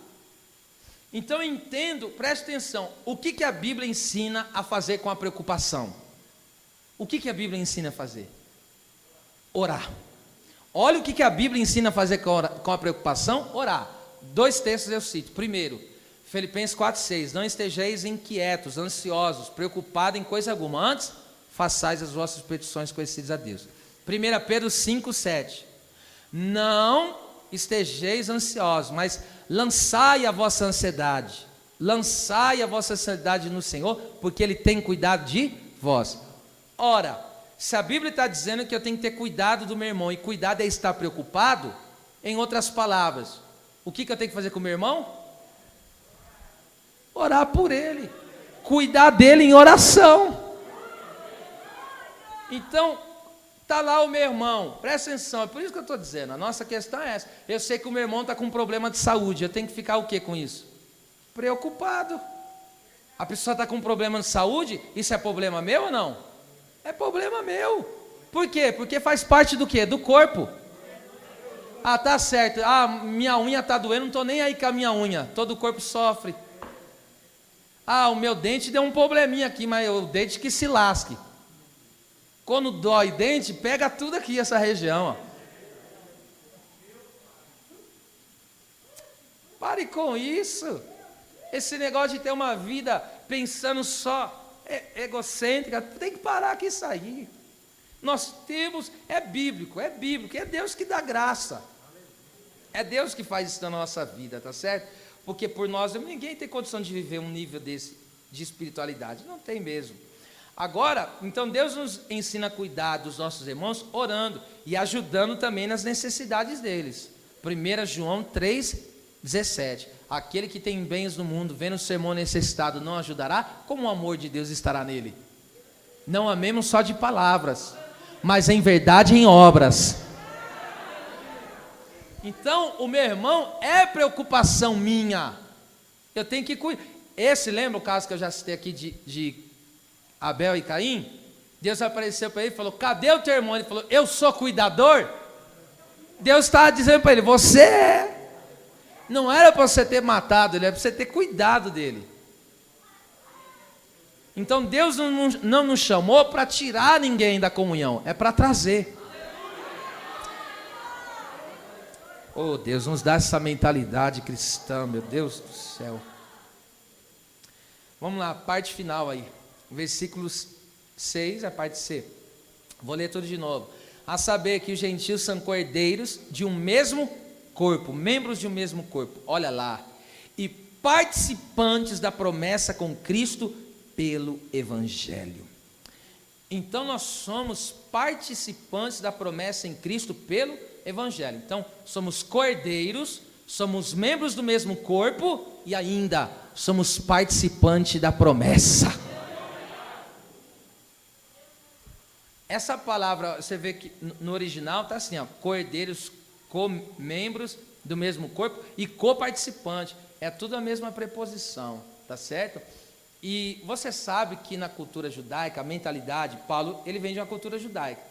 Então eu entendo, preste atenção, o que a Bíblia ensina a fazer com a preocupação? O que a Bíblia ensina a fazer? Orar. Olha o que a Bíblia ensina a fazer com a preocupação, orar. 2 textos eu cito. Primeiro, Filipenses 4,6, não estejais inquietos, ansiosos, preocupados em coisa alguma, antes façais as vossas petições conhecidas a Deus. 1 Pedro 5,7, não estejais ansiosos, mas lançai a vossa ansiedade no Senhor, porque Ele tem cuidado de vós. Ora, se a Bíblia está dizendo que eu tenho que ter cuidado do meu irmão, e cuidado é estar preocupado, em outras palavras, o que eu tenho que fazer com o meu irmão? Orar por ele, cuidar dele em oração. Então, está lá o meu irmão, presta atenção, é por isso que eu estou dizendo, a nossa questão é essa. Eu sei que o meu irmão está com um problema de saúde, eu tenho que ficar o que com isso? Preocupado. A pessoa está com um problema de saúde, isso é problema meu ou não? É problema meu. Por quê? Porque faz parte do quê? Do corpo. Ah, tá certo, minha unha está doendo, não estou nem aí com a minha unha, todo o corpo sofre. O meu dente deu um probleminha aqui, mas o dente que se lasque. Quando dói dente, pega tudo aqui, essa região. Pare com isso. Esse negócio de ter uma vida pensando só, egocêntrica, tem que parar com isso aí. Nós temos, é bíblico, é Deus que dá graça. É Deus que faz isso na nossa vida, tá certo? Porque por nós, ninguém tem condição de viver um nível desse, de espiritualidade, não tem mesmo. Agora, então Deus nos ensina a cuidar dos nossos irmãos, orando e ajudando também nas necessidades deles. 1 João 3,17, aquele que tem bens no mundo, vendo o seu irmão necessitado, não ajudará? Como o amor de Deus estará nele? Não amemos só de palavras, mas em verdade em obras. Então, o meu irmão é preocupação minha. Eu tenho que cuidar. Lembra o caso que eu já citei aqui de Abel e Caim? Deus apareceu para ele e falou, cadê o teu irmão? Ele falou, eu sou cuidador. Deus estava dizendo para ele, você é. Não era para você ter matado ele, era para você ter cuidado dele. Então Deus não nos chamou para tirar ninguém da comunhão, é para trazer. Oh, Deus, nos dá essa mentalidade cristã, meu Deus do céu. Vamos lá, parte final aí. Versículos 6, a parte C. Vou ler tudo de novo. A saber que os gentios são cordeiros de um mesmo corpo, membros de um mesmo corpo. Olha lá. E participantes da promessa com Cristo pelo Evangelho. Então nós somos participantes da promessa em Cristo pelo Evangelho. Então somos cordeiros, somos membros do mesmo corpo e ainda somos participantes da promessa. Essa palavra, você vê que no original está assim, cordeiros, membros do mesmo corpo e coparticipante. É tudo a mesma preposição, tá certo? E você sabe que na cultura judaica, a mentalidade, Paulo, ele vem de uma cultura judaica.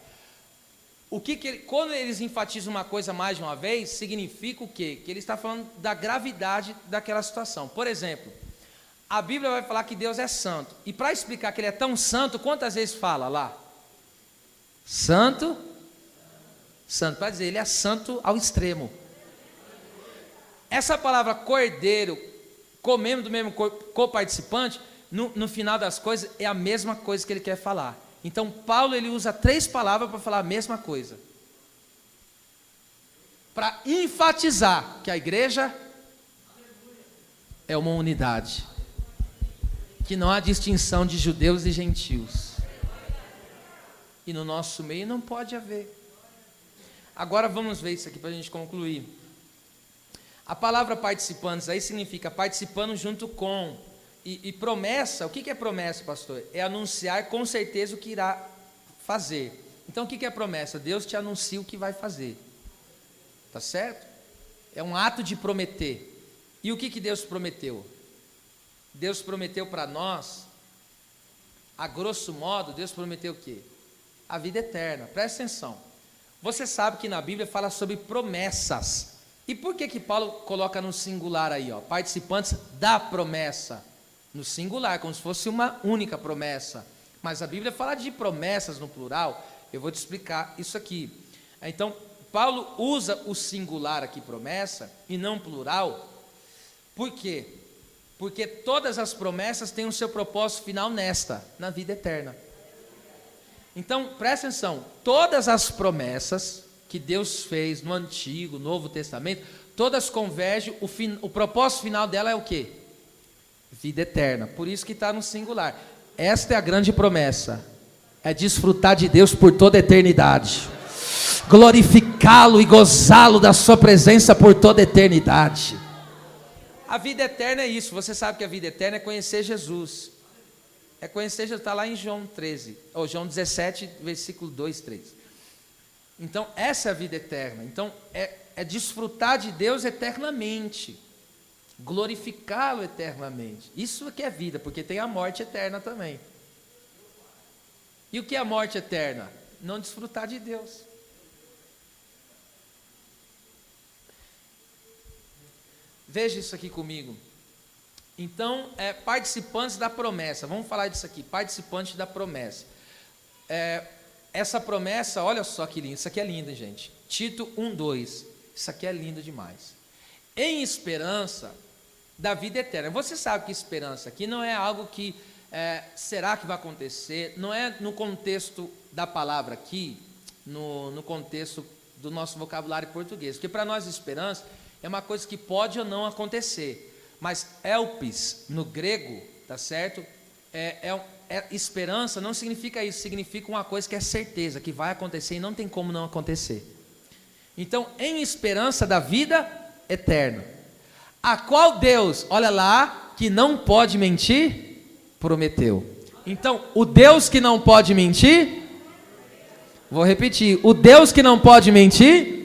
Quando eles enfatizam uma coisa mais de uma vez, significa o quê? Que ele está falando da gravidade daquela situação. Por exemplo, a Bíblia vai falar que Deus é santo. E para explicar que ele é tão santo, quantas vezes fala lá? Santo, santo, para dizer, ele é santo ao extremo. Essa palavra cordeiro, membro do mesmo corpo, coparticipante, no final das coisas, é a mesma coisa que ele quer falar. Então, Paulo, ele usa 3 palavras para falar a mesma coisa. Para enfatizar que a igreja é uma unidade. Que não há distinção de judeus e gentios. E no nosso meio não pode haver. Agora vamos ver isso aqui para a gente concluir. A palavra participantes aí significa participando junto com. E promessa, o que é promessa, pastor? É anunciar com certeza o que irá fazer. Então o que é promessa? Deus te anuncia o que vai fazer. Tá certo? É um ato de prometer. E o que Deus prometeu? Deus prometeu para nós A grosso modo, Deus prometeu o quê? A vida eterna. Presta atenção. Você sabe que na Bíblia fala sobre promessas. E por que Paulo coloca no singular aí, ó? Participantes da promessa. No singular, como se fosse uma única promessa. Mas a Bíblia fala de promessas no plural. Eu vou te explicar isso aqui. Então, Paulo usa o singular aqui, promessa, e não plural. Por quê? Porque todas as promessas têm o seu propósito final na vida eterna. Então, presta atenção, todas as promessas que Deus fez no Antigo, Novo Testamento, todas convergem, o propósito final dela é o quê? Vida eterna, por isso que está no singular. Esta é a grande promessa, é desfrutar de Deus por toda a eternidade, glorificá-lo e gozá-lo da sua presença por toda a eternidade. A vida eterna é isso, você sabe que a vida eterna é conhecer Jesus. É conhecer Jesus, está lá em João 13, ou João 17, versículo 2, 3. Então, essa é a vida eterna. Então, é desfrutar de Deus eternamente, glorificá-lo eternamente. Isso que é vida, porque tem a morte eterna também. E o que é a morte eterna? Não desfrutar de Deus. Veja isso aqui comigo. Então, participantes da promessa. Vamos falar disso aqui, participantes da promessa. Essa promessa, olha só que lindo. Isso aqui é lindo, gente. Tito 1:2. Isso aqui é lindo demais. Em esperança da vida eterna. Você sabe que esperança aqui não é algo que será que vai acontecer. Não é no contexto da palavra aqui, no contexto do nosso vocabulário português. Porque para nós esperança é uma coisa que pode ou não acontecer. Mas elpis, no grego, tá certo? Esperança não significa isso, significa uma coisa que é certeza, que vai acontecer e não tem como não acontecer. Então, em esperança da vida eterna, a qual Deus, olha lá, que não pode mentir, prometeu. Então, o Deus que não pode mentir, vou repetir, o Deus que não pode mentir,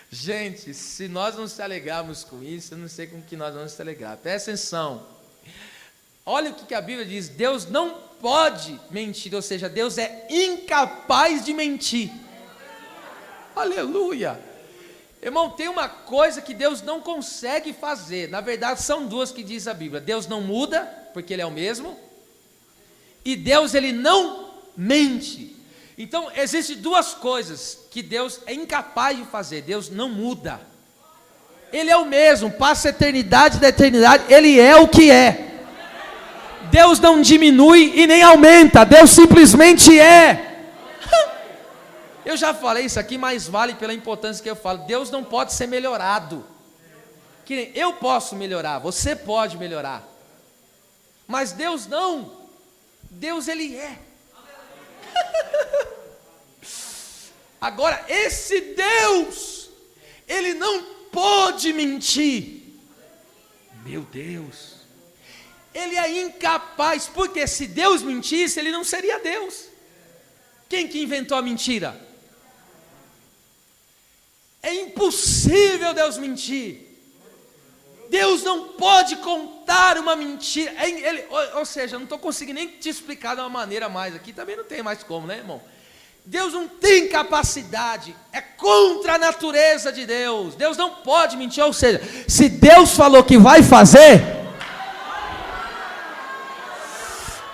gente, se nós não se alegrarmos com isso, eu não sei com que nós vamos se alegrar. Presta atenção. Olha o que a Bíblia diz. Deus não pode mentir, ou seja, Deus é incapaz de mentir. Aleluia. Irmão, tem uma coisa que Deus não consegue fazer. Na verdade, são duas que diz a Bíblia. Deus não muda, porque Ele é o mesmo. E Deus, Ele não mente. Então, existem duas coisas que Deus é incapaz de fazer. Deus não muda. Ele é o mesmo, passa a eternidade da eternidade, Ele é o que é. Deus não diminui e nem aumenta, Deus simplesmente é. Eu já falei isso aqui, mas vale pela importância que eu falo. Deus não pode ser melhorado. Que nem eu posso melhorar, você pode melhorar. Mas Deus não. Deus, Ele é. Agora, esse Deus, Ele não pode mentir. Meu Deus. Ele é incapaz, porque se Deus mentisse, Ele não seria Deus. Quem que inventou a mentira? É impossível Deus mentir. Deus não pode contar uma mentira. Ou seja, eu não estou conseguindo nem te explicar de uma maneira mais aqui, também não tem mais como, né, irmão? Deus não tem capacidade, é contra a natureza de Deus. Deus não pode mentir, ou seja, se Deus falou que vai fazer,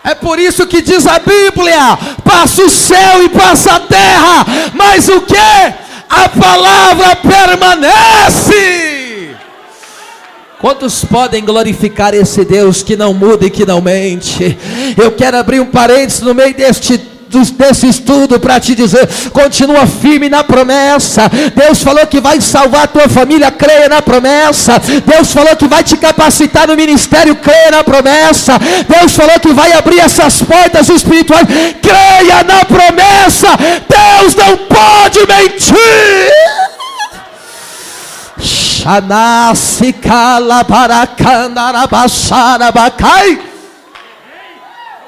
é por isso que diz a Bíblia: passa o céu e passa a terra, mas o que? A palavra permanece. Quantos podem glorificar esse Deus que não muda e que não mente? Eu quero abrir um parênteses no meio desse estudo para te dizer: continua firme na promessa. Deus falou que vai salvar a tua família, creia na promessa. Deus falou que vai te capacitar no ministério, creia na promessa. Deus falou que vai abrir essas portas espirituais, creia na promessa. Deus não pode mentir.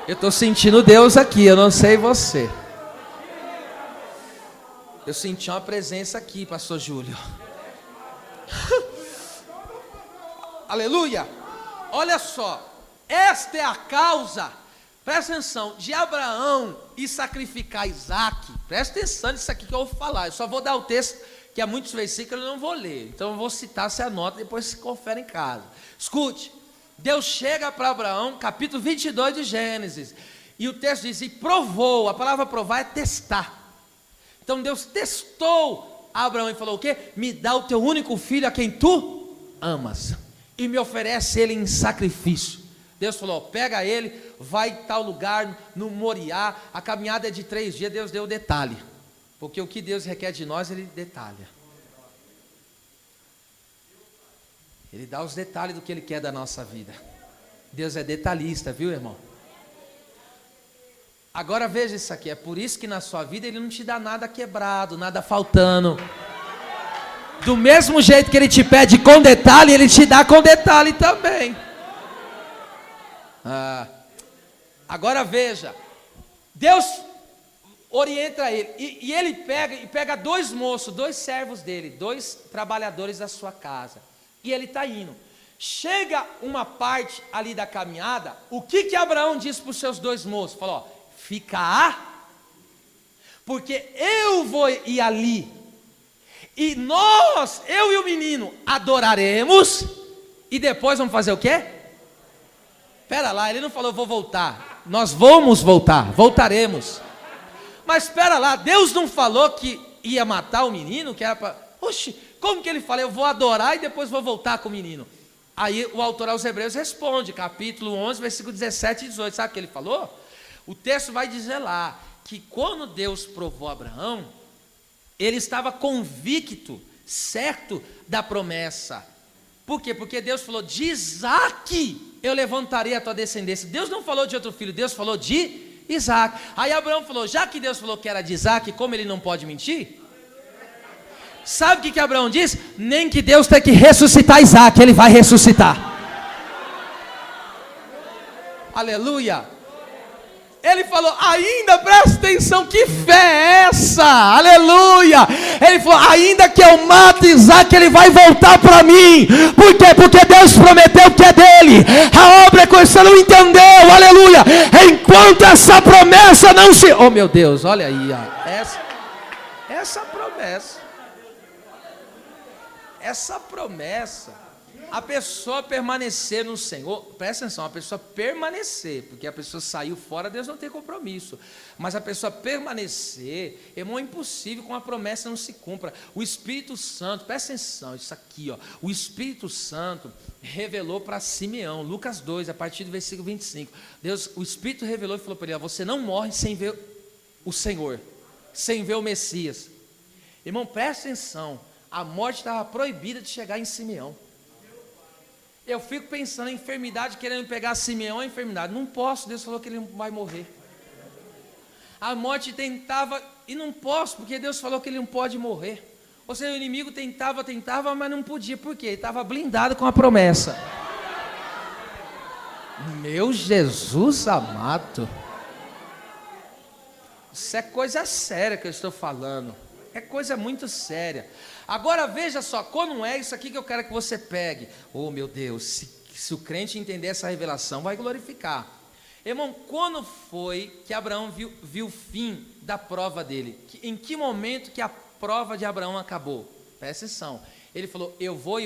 Eu estou sentindo Deus aqui, eu não sei você. Eu senti uma presença aqui, pastor Júlio. Aleluia. Olha só, esta é a causa, presta atenção, de Abraão ir sacrificar Isaac. Presta atenção nisso aqui que eu vou falar. Eu só vou dar o texto, que há muitos versículos eu não vou ler. Então eu vou citar, você anota, depois se confere em casa. Escute, Deus chega para Abraão, capítulo 22 de Gênesis, e o texto diz, e provou, a palavra provar é testar. Então Deus testou Abraão e falou o quê? Me dá o teu único filho a quem tu amas, e me oferece ele em sacrifício. Deus falou, pega ele, vai em tal lugar, no Moriá, a caminhada é de 3 dias, Deus deu o detalhe, porque o que Deus requer de nós, Ele detalha. Ele dá os detalhes do que Ele quer da nossa vida. Deus é detalhista, viu, irmão? Agora veja isso aqui, é por isso que na sua vida Ele não te dá nada quebrado, nada faltando. Do mesmo jeito que Ele te pede com detalhe, Ele te dá com detalhe também. Agora veja, Deus orienta ele, e ele pega 2 moços, 2 servos dele, 2 trabalhadores da sua casa, e ele está indo. Chega uma parte ali da caminhada, o que Abraão disse para os seus 2 moços? Falou, fica porque eu vou ir ali, e nós, eu e o menino, adoraremos, e depois vamos fazer o quê? Espera lá, ele não falou vou voltar, nós vamos voltar, voltaremos. Mas espera lá, Deus não falou que ia matar o menino, que era para... Oxe, como que ele fala? Eu vou adorar e depois vou voltar com o menino. Aí o autor aos Hebreus responde, capítulo 11, versículo 17 e 18, sabe o que ele falou? O texto vai dizer lá, que quando Deus provou Abraão, ele estava convicto, certo da promessa. Por quê? Porque Deus falou, de Isaac eu levantarei a tua descendência. Deus não falou de outro filho, Deus falou de Isaac. Aí Abraão falou, já que Deus falou que era de Isaac, como ele não pode mentir? Sabe o que Abraão diz? Nem que Deus tenha que ressuscitar Isaac, ele vai ressuscitar. Aleluia. Ele falou, ainda, presta atenção, que fé é essa? Aleluia. Ele falou, ainda que eu mate Isaac, ele vai voltar para mim. Por quê? Porque Deus prometeu que é dele. A obra é coisa, você não entendeu, aleluia. Enquanto essa promessa não se... Oh meu Deus, olha aí, ó. Essa promessa, a pessoa permanecer no Senhor, presta atenção, a pessoa permanecer, porque a pessoa saiu fora, Deus não tem compromisso, mas a pessoa permanecer, irmão, é impossível com a promessa não se cumpra. O Espírito Santo, presta atenção, isso aqui, ó, o Espírito Santo revelou para Simeão, Lucas 2, a partir do versículo 25, o Espírito revelou e falou para ele, ó, você não morre sem ver o Senhor, sem ver o Messias. Irmão, presta atenção, a morte estava proibida de chegar em Simeão. Eu fico pensando em enfermidade, querendo pegar Simeão, a enfermidade. Não posso, Deus falou que ele não vai morrer. A morte tentava, e não posso, porque Deus falou que ele não pode morrer. Ou seja, o inimigo tentava, mas não podia. Por quê? Ele estava blindado com a promessa. Meu Jesus amado. Isso é coisa séria que eu estou falando. É coisa muito séria. Agora veja só, quando é isso aqui que eu quero que você pegue. Oh meu Deus, se o crente entender essa revelação, vai glorificar. Irmão, quando foi que Abraão viu o fim da prova dele? Em que momento que a prova de Abraão acabou? Presta atenção. Ele falou, eu vou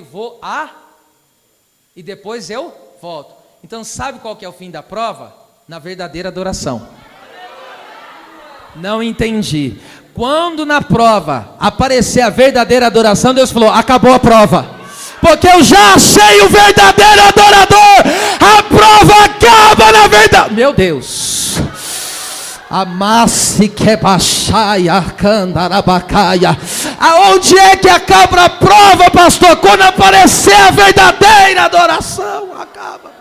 e depois eu volto. Então sabe qual que é o fim da prova? Na verdadeira adoração. Não entendi. Quando na prova aparecer a verdadeira adoração, Deus falou, acabou a prova, porque eu já achei o verdadeiro adorador. A prova acaba na verdade. Meu Deus. Amasse que baixaia, candarabacaia. Aonde é que acaba a prova, pastor? Quando aparecer a verdadeira adoração, acaba.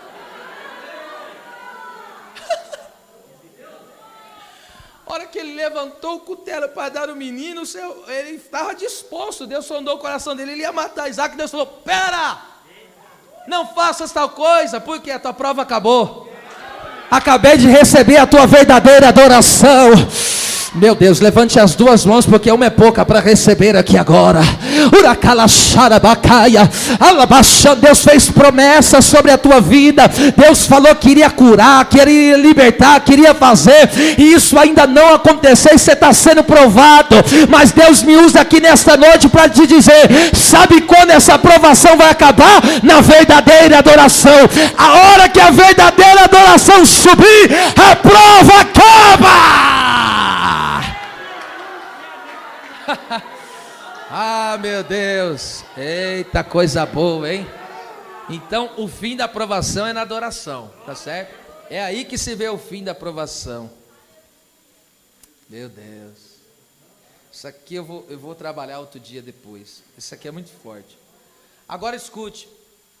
A hora que ele levantou o cutelo para dar o menino, ele estava disposto. Deus sondou o coração dele, ele ia matar Isaac. Deus falou, pera, não faças tal coisa, porque a tua prova acabou. Acabei de receber a tua verdadeira adoração. Meu Deus, levante as 2 mãos, porque uma é pouca para receber aqui agora. Deus fez promessas sobre a tua vida. Deus falou que iria curar, que iria libertar, queria fazer, e isso ainda não aconteceu, e você está sendo provado. Mas Deus me usa aqui nesta noite para te dizer: sabe quando essa provação vai acabar? Na verdadeira adoração. A hora que a verdadeira adoração subir, a prova acaba. Ah, meu Deus, eita coisa boa, hein? Então o fim da provação é na adoração, tá certo? É aí que se vê o fim da provação. Meu Deus, isso aqui eu vou trabalhar outro dia depois. Isso aqui é muito forte. Agora escute,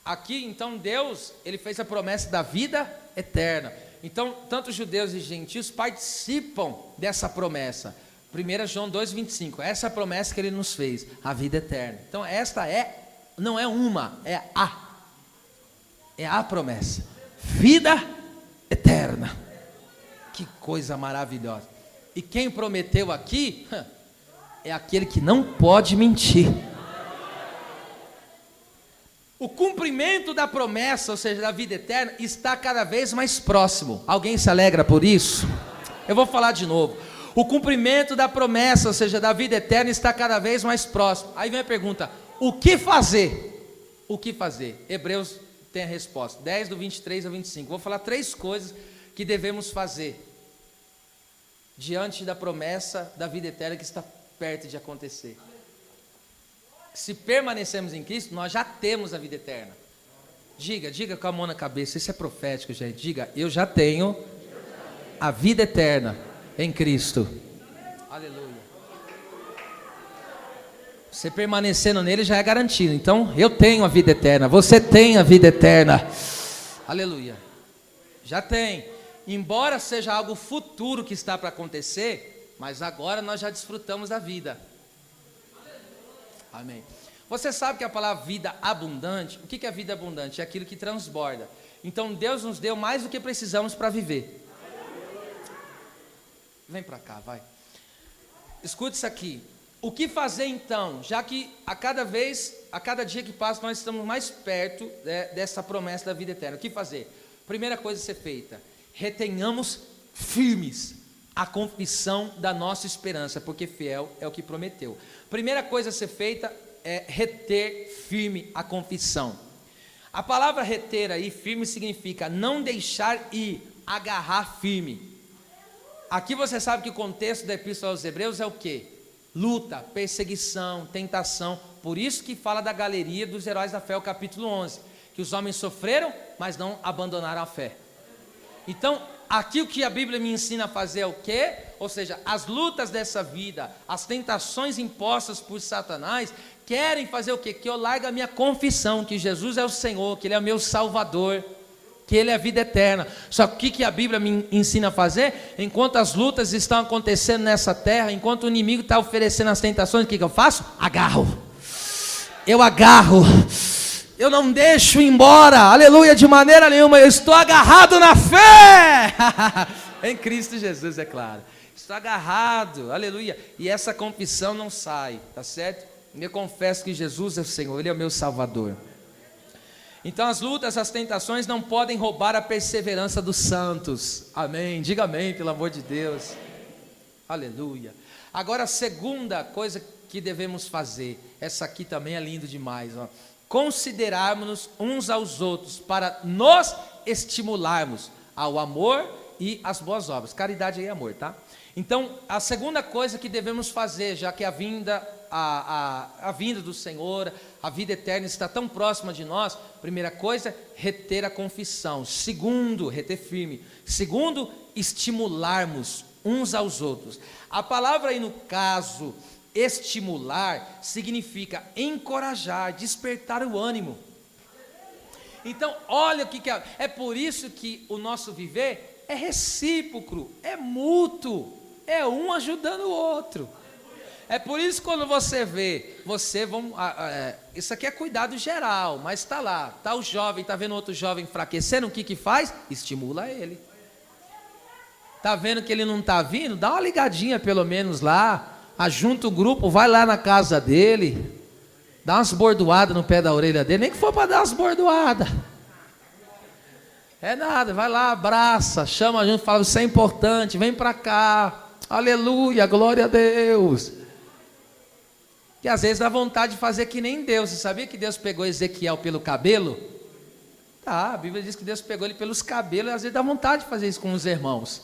aqui então Deus, ele fez a promessa da vida eterna. Então tanto judeus e gentios participam dessa promessa. 1 João 2,25, essa é a promessa que ele nos fez, a vida eterna. Então esta não é uma, é a promessa, vida eterna. Que coisa maravilhosa. E quem prometeu aqui, é aquele que não pode mentir. O cumprimento da promessa, ou seja, da vida eterna, está cada vez mais próximo. Alguém se alegra por isso? Eu vou falar de novo. O cumprimento da promessa, ou seja, da vida eterna, está cada vez mais próximo. Aí vem a pergunta: o que fazer? O que fazer? Hebreus tem a resposta, 10 do 23 ao 25. Vou falar 3 coisas que devemos fazer diante da promessa da vida eterna que está perto de acontecer. Se permanecemos em Cristo, nós já temos a vida eterna. Diga com a mão na cabeça, isso é profético, gente. Diga: eu já tenho a vida eterna em Cristo. Aleluia. Você permanecendo nele já é garantido. Então eu tenho a vida eterna, você tem a vida eterna. Aleluia. Já tem. Embora seja algo futuro que está para acontecer, mas agora nós já desfrutamos da vida. Amém. Você sabe que a palavra vida abundante, o que é vida abundante? É aquilo que transborda. Então Deus nos deu mais do que precisamos para viver. Vem para cá, vai. Escute isso aqui. O que fazer então? Já que a cada dia que passa, nós estamos mais perto dessa promessa da vida eterna. O que fazer? Primeira coisa a ser feita: retenhamos firmes a confissão da nossa esperança, porque fiel é o que prometeu. Primeira coisa a ser feita é reter firme a confissão. A palavra reter aí, firme, significa não deixar ir, agarrar firme. Aqui você sabe que o contexto da Epístola aos Hebreus é o quê? Luta, perseguição, tentação. Por isso que fala da galeria dos heróis da fé, o capítulo 11. Que os homens sofreram, mas não abandonaram a fé. Então, aqui o que a Bíblia me ensina a fazer é o quê? Ou seja, as lutas dessa vida, as tentações impostas por Satanás, querem fazer o quê? Que eu largue a minha confissão, que Jesus é o Senhor, que Ele é o meu Salvador, que Ele é a vida eterna. Só que o que a Bíblia me ensina a fazer? Enquanto as lutas estão acontecendo nessa terra, enquanto o inimigo está oferecendo as tentações, o que eu faço? Eu agarro, eu não deixo ir embora, aleluia, de maneira nenhuma. Eu estou agarrado na fé, em Cristo Jesus, é claro. Estou agarrado, aleluia, e essa confissão não sai, tá certo? Eu confesso que Jesus é o Senhor, Ele é o meu Salvador. Então as lutas, as tentações não podem roubar a perseverança dos santos. Amém, diga amém, pelo amor de Deus. Aleluia. Agora a segunda coisa que devemos fazer, essa aqui também é lindo demais, ó. Considerarmos uns aos outros para nos estimularmos ao amor e às boas obras. Caridade e amor, tá? Então a segunda coisa que devemos fazer, já que a vinda do Senhor, a vida eterna está tão próxima de nós, primeira coisa, reter a confissão. Segundo, reter firme. Segundo, estimularmos uns aos outros. A palavra aí no caso, estimular, significa encorajar, despertar o ânimo. Então, olha o que é. É por isso que o nosso viver é recíproco, é mútuo, é um ajudando o outro. É por isso que quando você vê, isso aqui é cuidado geral, mas está lá, está o jovem, está vendo outro jovem enfraquecendo, o que faz? Estimula ele. Está vendo que ele não está vindo? Dá uma ligadinha pelo menos lá, ajunta o grupo, vai lá na casa dele, Dá umas bordoadas no pé da orelha dele, nem que for para dar umas bordoadas. É nada, vai lá, abraça, chama junto, fala, isso é importante, vem para cá. Aleluia, glória a Deus. Que às vezes dá vontade de fazer que nem Deus. Você sabia que Deus pegou Ezequiel pelo cabelo? Tá, a Bíblia diz que Deus pegou ele pelos cabelos, e às vezes dá vontade de fazer isso com os irmãos.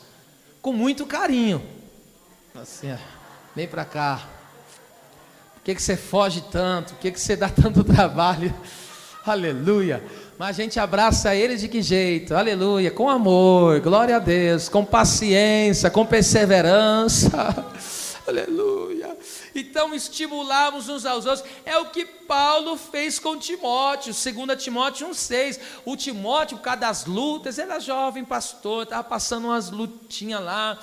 Com muito carinho. Assim, ó, vem para cá. Por que você foge tanto? Por que você dá tanto trabalho? Aleluia. Mas a gente abraça ele de que jeito? Aleluia. Com amor, glória a Deus. Com paciência, com perseverança. Aleluia. Então estimularmos uns aos outros. É o que Paulo fez com Timóteo. 2 Timóteo 1,6. O Timóteo, por causa das lutas, ele era jovem pastor, estava passando umas lutinhas lá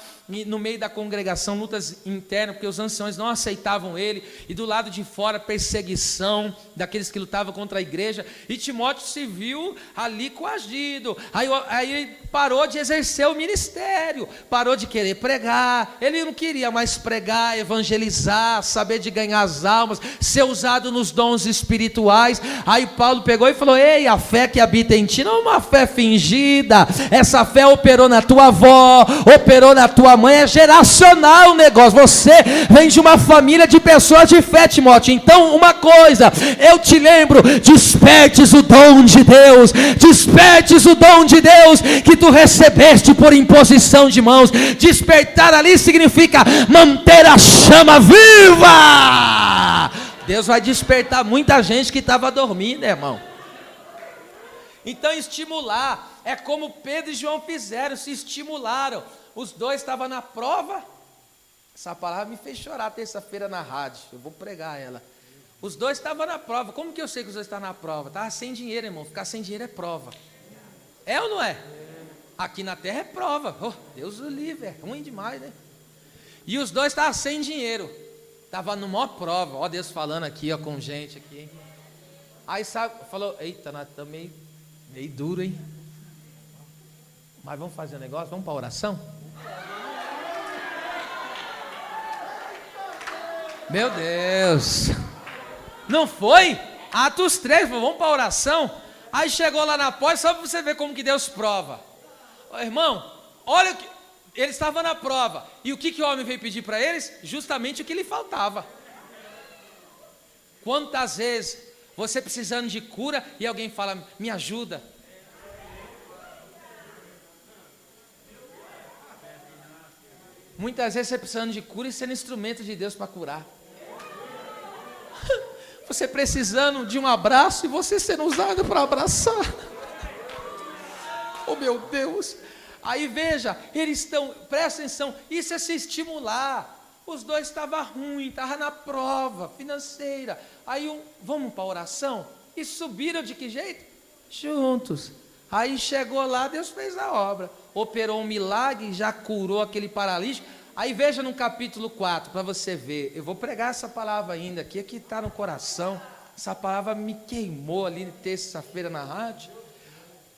no meio da congregação, lutas internas, porque os anciões não aceitavam ele, e do lado de fora perseguição daqueles que lutavam contra a igreja, e Timóteo se viu ali coagido, aí ele parou de exercer o ministério, parou de querer pregar, ele não queria mais pregar, evangelizar, saber de ganhar as almas, ser usado nos dons espirituais. Aí Paulo pegou e falou: ei, a fé que habita em ti não é uma fé fingida, essa fé operou na tua avó, operou na tua mãe, é geracional o negócio, você vem de uma família de pessoas de fé, Timóteo. Então uma coisa, eu te lembro, despertes o dom de Deus, despertes o dom de Deus, que tu recebeste por imposição de mãos. Despertar ali significa manter a chama viva. Deus vai despertar muita gente que estava dormindo, irmão. Então estimular, é como Pedro e João fizeram, se estimularam. Os dois estavam na prova. Essa palavra me fez chorar terça-feira na rádio, eu vou pregar ela. Os dois estavam na prova. Como que eu sei que os dois estavam na prova? Estava sem dinheiro, irmão. Ficar sem dinheiro é prova. É ou não é? Aqui na terra é prova. Oh, Deus o livre, é ruim demais, né? E os dois estavam sem dinheiro. Estava numa prova. Ó, Deus falando aqui, ó, com gente aqui. Aí sabe, falou: eita, nós estamos meio duro, hein? Mas vamos fazer um negócio? Vamos para a oração? Meu Deus. Não foi? Atos 3, vamos para a oração. Aí chegou lá na porta, só para você ver como que Deus prova. Ô, irmão, olha o que... Eles estavam na prova. E o que o homem veio pedir para eles? Justamente o que lhe faltava. Quantas vezes você precisando de cura e alguém fala: me ajuda. Muitas vezes você precisando de cura e sendo instrumento de Deus para curar. Você precisando de um abraço e você sendo usado para abraçar. Oh, meu Deus. Aí veja, eles estão, presta atenção, isso é se estimular. Os dois estavam ruins, estavam na prova financeira. Aí vamos para a oração? E subiram de que jeito? Juntos. Aí chegou lá, Deus fez a obra. Operou um milagre, já curou aquele paralítico. Aí veja no capítulo 4, para você ver. Eu vou pregar essa palavra ainda aqui está no coração. Essa palavra me queimou ali terça-feira na rádio.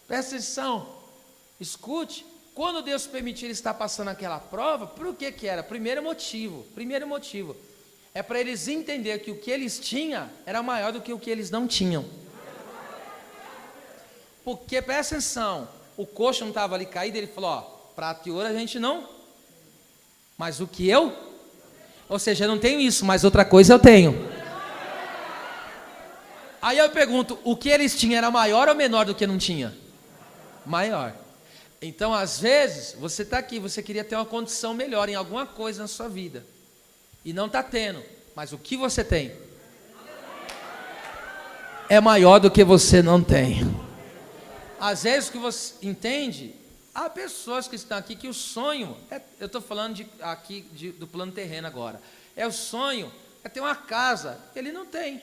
Presta atenção, escute. Quando Deus permitiu ele estar passando aquela prova, por que era? Primeiro motivo, é para eles entenderem que o que eles tinham era maior do que o que eles não tinham. Porque, presta atenção, o coxo não estava ali caído, ele falou: ó, prata e ouro a gente não, mas o que eu, ou seja, eu não tenho isso, mas outra coisa eu tenho. Aí eu pergunto, o que eles tinham era maior ou menor do que não tinha? Maior. Então, às vezes, você está aqui, você queria ter uma condição melhor em alguma coisa na sua vida, e não está tendo, mas o que você tem é maior do que você não tem. Às vezes, o que você entende, há pessoas que estão aqui que o sonho, eu estou falando do plano terreno agora, o sonho é ter uma casa, ele não tem,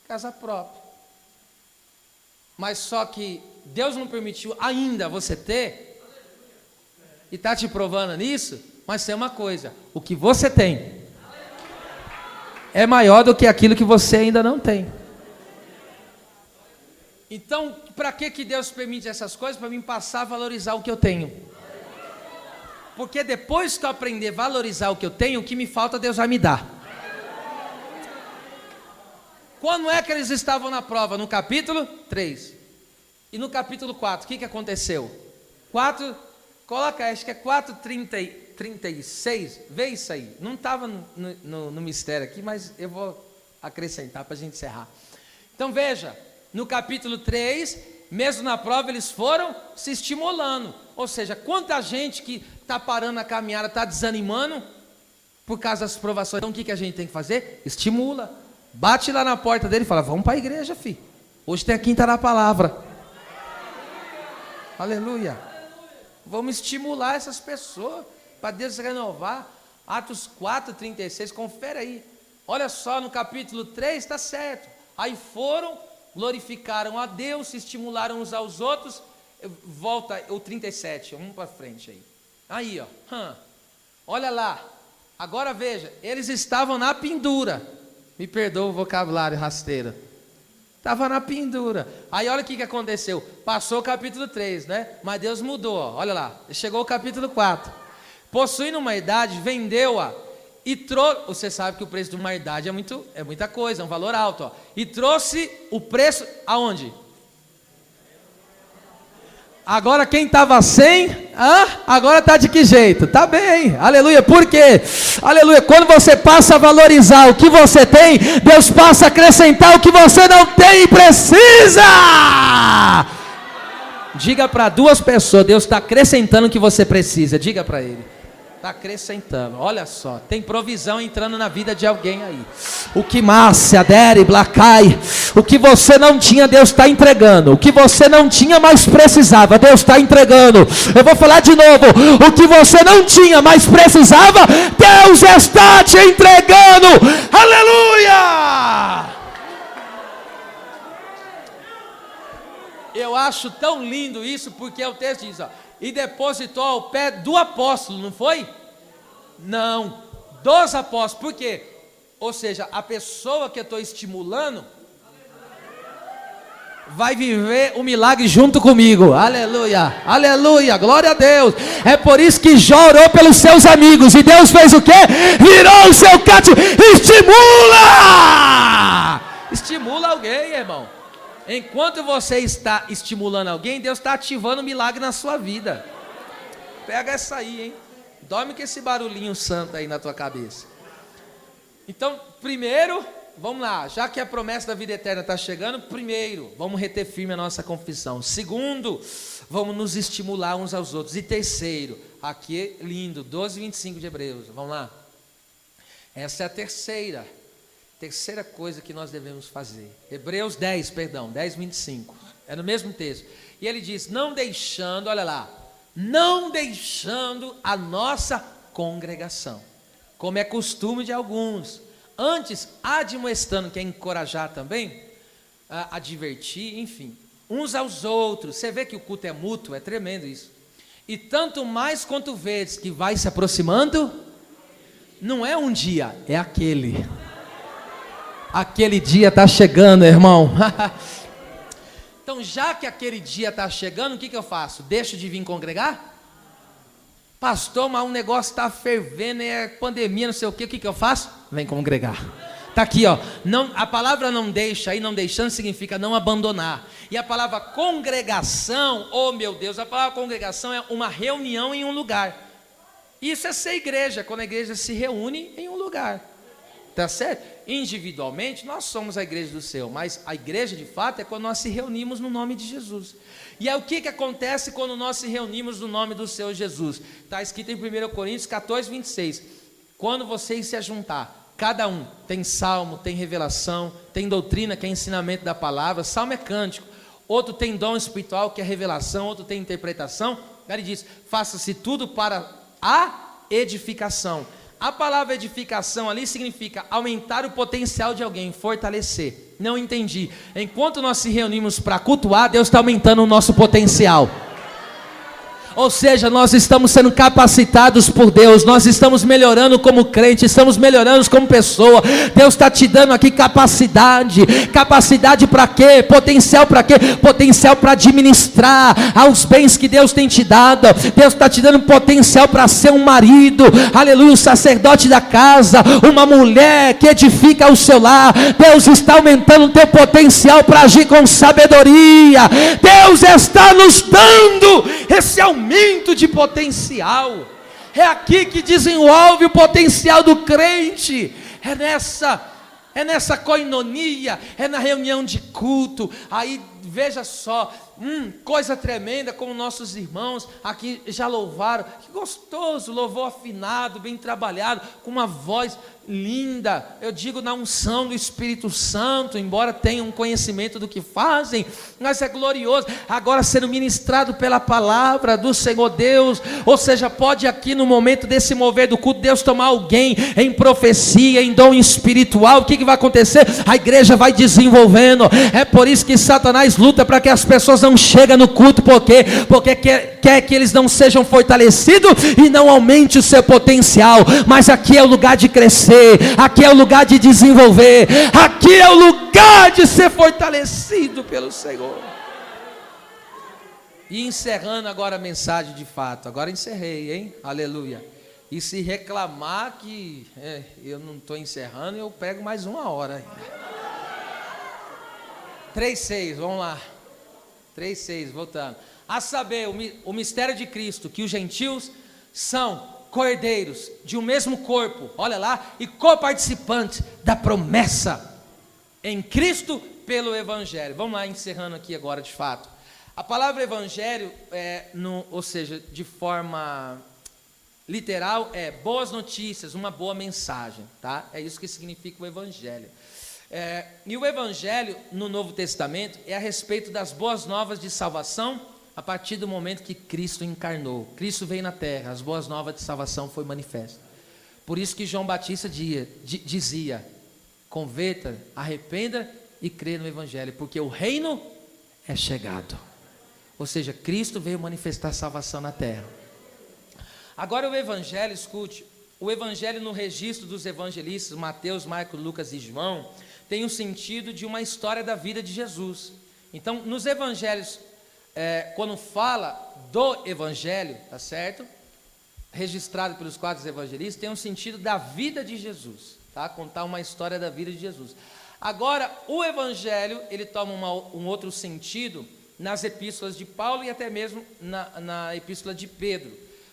casa própria. Mas só que Deus não permitiu ainda você ter, e está te provando nisso, mas tem uma coisa, o que você tem é maior do que aquilo que você ainda não tem. Então, para que Deus permite essas coisas? Para mim passar a valorizar o que eu tenho. Porque depois que eu aprender a valorizar o que eu tenho, o que me falta Deus vai me dar. Quando é que eles estavam na prova? No capítulo 3. E no capítulo 4, o que aconteceu? 4, coloca, acho que é 4:36, vê isso aí. Não estava no mistério aqui, mas eu vou acrescentar para a gente encerrar. Então veja, no capítulo 3, mesmo na prova, eles foram se estimulando. Ou seja, quanta gente que está parando a caminhada, está desanimando por causa das provações. Então o que a gente tem que fazer? Estimula. Bate lá na porta dele e fala: vamos para a igreja, filho. Hoje tem a quinta da palavra. Aleluia. Vamos estimular essas pessoas para Deus renovar. Atos 4:36, confere aí. Olha só, no capítulo 3 está certo. Aí foram, glorificaram a Deus, se estimularam uns aos outros. Volta o 37, vamos para frente aí. Aí, ó. Olha lá. Agora veja, eles estavam na pendura. Me perdoa o vocabulário rasteiro. Estava na pendura. Aí olha o que aconteceu. Passou o capítulo 3, né? Mas Deus mudou, ó. Olha lá. Chegou o capítulo 4. Possuindo uma idade, vendeu-a e trouxe. Você sabe que o preço de uma idade é muita coisa, é um valor alto, ó. E trouxe o preço aonde? Agora quem estava sem, agora está de que jeito? Está bem, aleluia. Por quê? Aleluia. Quando você passa a valorizar o que você tem, Deus passa a acrescentar o que você não tem e precisa. Diga para duas pessoas: Deus está acrescentando o que você precisa. Diga para ele: está acrescentando. Olha só, tem provisão entrando na vida de alguém aí. O que Márcia, Dere, Blacai, o que você não tinha, Deus está entregando. O que você não tinha, mas precisava, Deus está entregando. Eu vou falar de novo: o que você não tinha, mas precisava, Deus está te entregando. Aleluia! Eu acho tão lindo isso, porque o texto diz, ó, e depositou ao pé do apóstolo, não foi? Não, dos apóstolos. Por quê? Ou seja, a pessoa que eu estou estimulando vai viver o milagre junto comigo. Aleluia, aleluia, glória a Deus. É por isso que Jó orou pelos seus amigos, e Deus fez o quê? Virou o seu cativo. Estimula! Estimula alguém, irmão. Enquanto você está estimulando alguém, Deus está ativando um milagre na sua vida. Pega essa aí, hein? Dorme com esse barulhinho santo aí na tua cabeça. Então, primeiro, vamos lá. Já que a promessa da vida eterna está chegando, primeiro, vamos reter firme a nossa confissão. Segundo, vamos nos estimular uns aos outros. E terceiro, aqui é lindo, 12:25 de Hebreus. Vamos lá. Essa é a terceira coisa que nós devemos fazer. Hebreus 10:25. É no mesmo texto. E ele diz: não deixando, olha lá, não deixando a nossa congregação, como é costume de alguns, antes admoestando, que é encorajar também, advertir, enfim, uns aos outros. Você vê que o culto é mútuo, é tremendo isso. E tanto mais quanto vedes que vai se aproximando, não é um dia, é aquele dia está chegando, irmão. Então, já que aquele dia está chegando, o que eu faço? Deixo de vir congregar? Pastor, mas um negócio está fervendo, é pandemia, não sei o que eu faço? Vem congregar. Está aqui, ó. Não, a palavra não deixa, aí não deixando significa não abandonar. E a palavra congregação, oh meu Deus, a palavra congregação é uma reunião em um lugar. Isso é ser igreja, quando a igreja se reúne em um lugar. Tá certo? Individualmente nós somos a igreja do céu, mas a igreja de fato é quando nós se reunimos no nome de Jesus. E aí o que acontece quando nós se reunimos no nome do Senhor Jesus? Está escrito em 1 Coríntios 14:26. Quando vocês se ajuntar, cada um tem salmo, tem revelação, tem doutrina, que é ensinamento da palavra. Salmo é cântico, outro tem dom espiritual, que é revelação, outro tem interpretação. Ele diz: faça-se tudo para a edificação. A palavra edificação ali significa aumentar o potencial de alguém, fortalecer. Não entendi. Enquanto nós se reunimos para cultuar, Deus está aumentando o nosso potencial. Ou seja, nós estamos sendo capacitados por Deus, nós estamos melhorando como crente, estamos melhorando como pessoa. Deus está te dando aqui capacidade. Capacidade para quê? Potencial para quê? Potencial para administrar aos bens que Deus tem te dado. Deus está te dando potencial para ser um marido, aleluia, um sacerdote da casa, uma mulher que edifica o seu lar. Deus está aumentando o teu potencial para agir com sabedoria. Deus está nos dando esse aumento de potencial. É aqui que desenvolve o potencial do crente. É nessa coinonia, é na reunião de culto. Aí veja só, coisa tremenda, como nossos irmãos aqui já louvaram. Que gostoso, louvor afinado, bem trabalhado, com uma voz linda. Eu digo na unção do Espírito Santo, embora tenham um conhecimento do que fazem, mas é glorioso. Agora sendo ministrado pela palavra do Senhor Deus. Ou seja, pode aqui no momento desse mover do culto, Deus tomar alguém em profecia, em dom espiritual. O que vai acontecer? A igreja vai desenvolvendo. É por isso que Satanás luta para que as pessoas não cheguem no culto. Por quê? Porque quer que eles não sejam fortalecidos e não aumente o seu potencial. Mas aqui é o lugar de crescer, aqui é o lugar de desenvolver, aqui é o lugar de ser fortalecido pelo Senhor. E encerrando agora a mensagem de fato, agora encerrei, hein? Aleluia. E se reclamar que eu não estou encerrando, eu pego mais 1 hora ainda. 3:6, vamos lá. 3:6, voltando. A saber, o mistério de Cristo, que os gentios são cordeiros de um mesmo corpo, olha lá, e coparticipantes da promessa em Cristo pelo Evangelho. Vamos lá, encerrando aqui agora de fato. A palavra Evangelho, ou seja, de forma literal, é boas notícias, uma boa mensagem, tá? É isso que significa o Evangelho. E o Evangelho no Novo Testamento é a respeito das boas novas de salvação a partir do momento que Cristo encarnou. Cristo veio na terra, as boas novas de salvação foi manifesta. Por isso que João Batista dizia: converta, arrependa e crê no Evangelho, porque o reino é chegado. Ou seja, Cristo veio manifestar salvação na terra. Agora o Evangelho, escute, o Evangelho no registro dos evangelistas, Mateus, Marcos, Lucas e João, tem o sentido de uma história da vida de Jesus. Então, nos evangelhos, quando fala do Evangelho, tá certo? Registrado pelos 4 evangelistas, tem um sentido da vida de Jesus, tá? Contar uma história da vida de Jesus. Agora, o Evangelho, ele toma um outro sentido nas epístolas de Paulo e até mesmo na epístola de Pedro.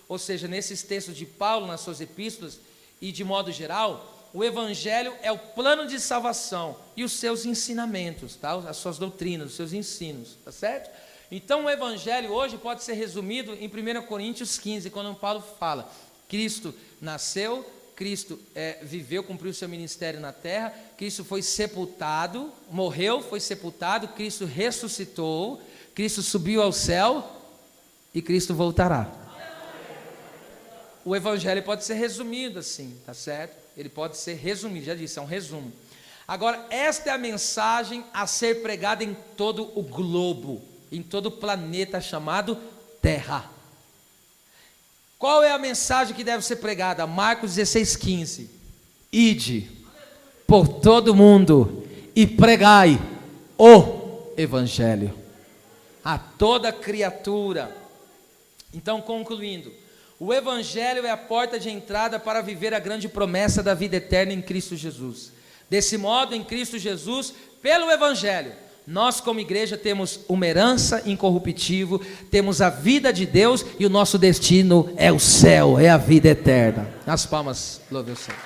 Ou seja, nesses textos de Paulo, nas suas epístolas, e de modo geral, o Evangelho é o plano de salvação e os seus ensinamentos, tá? As suas doutrinas, os seus ensinos, tá certo? Então o Evangelho hoje pode ser resumido em 1 Coríntios 15, quando Paulo fala: Cristo nasceu, Cristo viveu, cumpriu o seu ministério na terra, Cristo foi sepultado, morreu, foi sepultado, Cristo ressuscitou, Cristo subiu ao céu e Cristo voltará. O Evangelho pode ser resumido assim, tá certo? Ele pode ser resumido, já disse, é um resumo. Agora, esta é a mensagem a ser pregada em todo o globo, em todo o planeta chamado Terra. Qual é a mensagem que deve ser pregada? Marcos 16:15. Ide por todo mundo e pregai o Evangelho a toda criatura. Então, concluindo, o Evangelho é a porta de entrada para viver a grande promessa da vida eterna em Cristo Jesus. Desse modo, em Cristo Jesus, pelo Evangelho, nós como igreja temos uma herança incorruptível, temos a vida de Deus e o nosso destino é o céu, é a vida eterna. Nas palmas, louve o Senhor.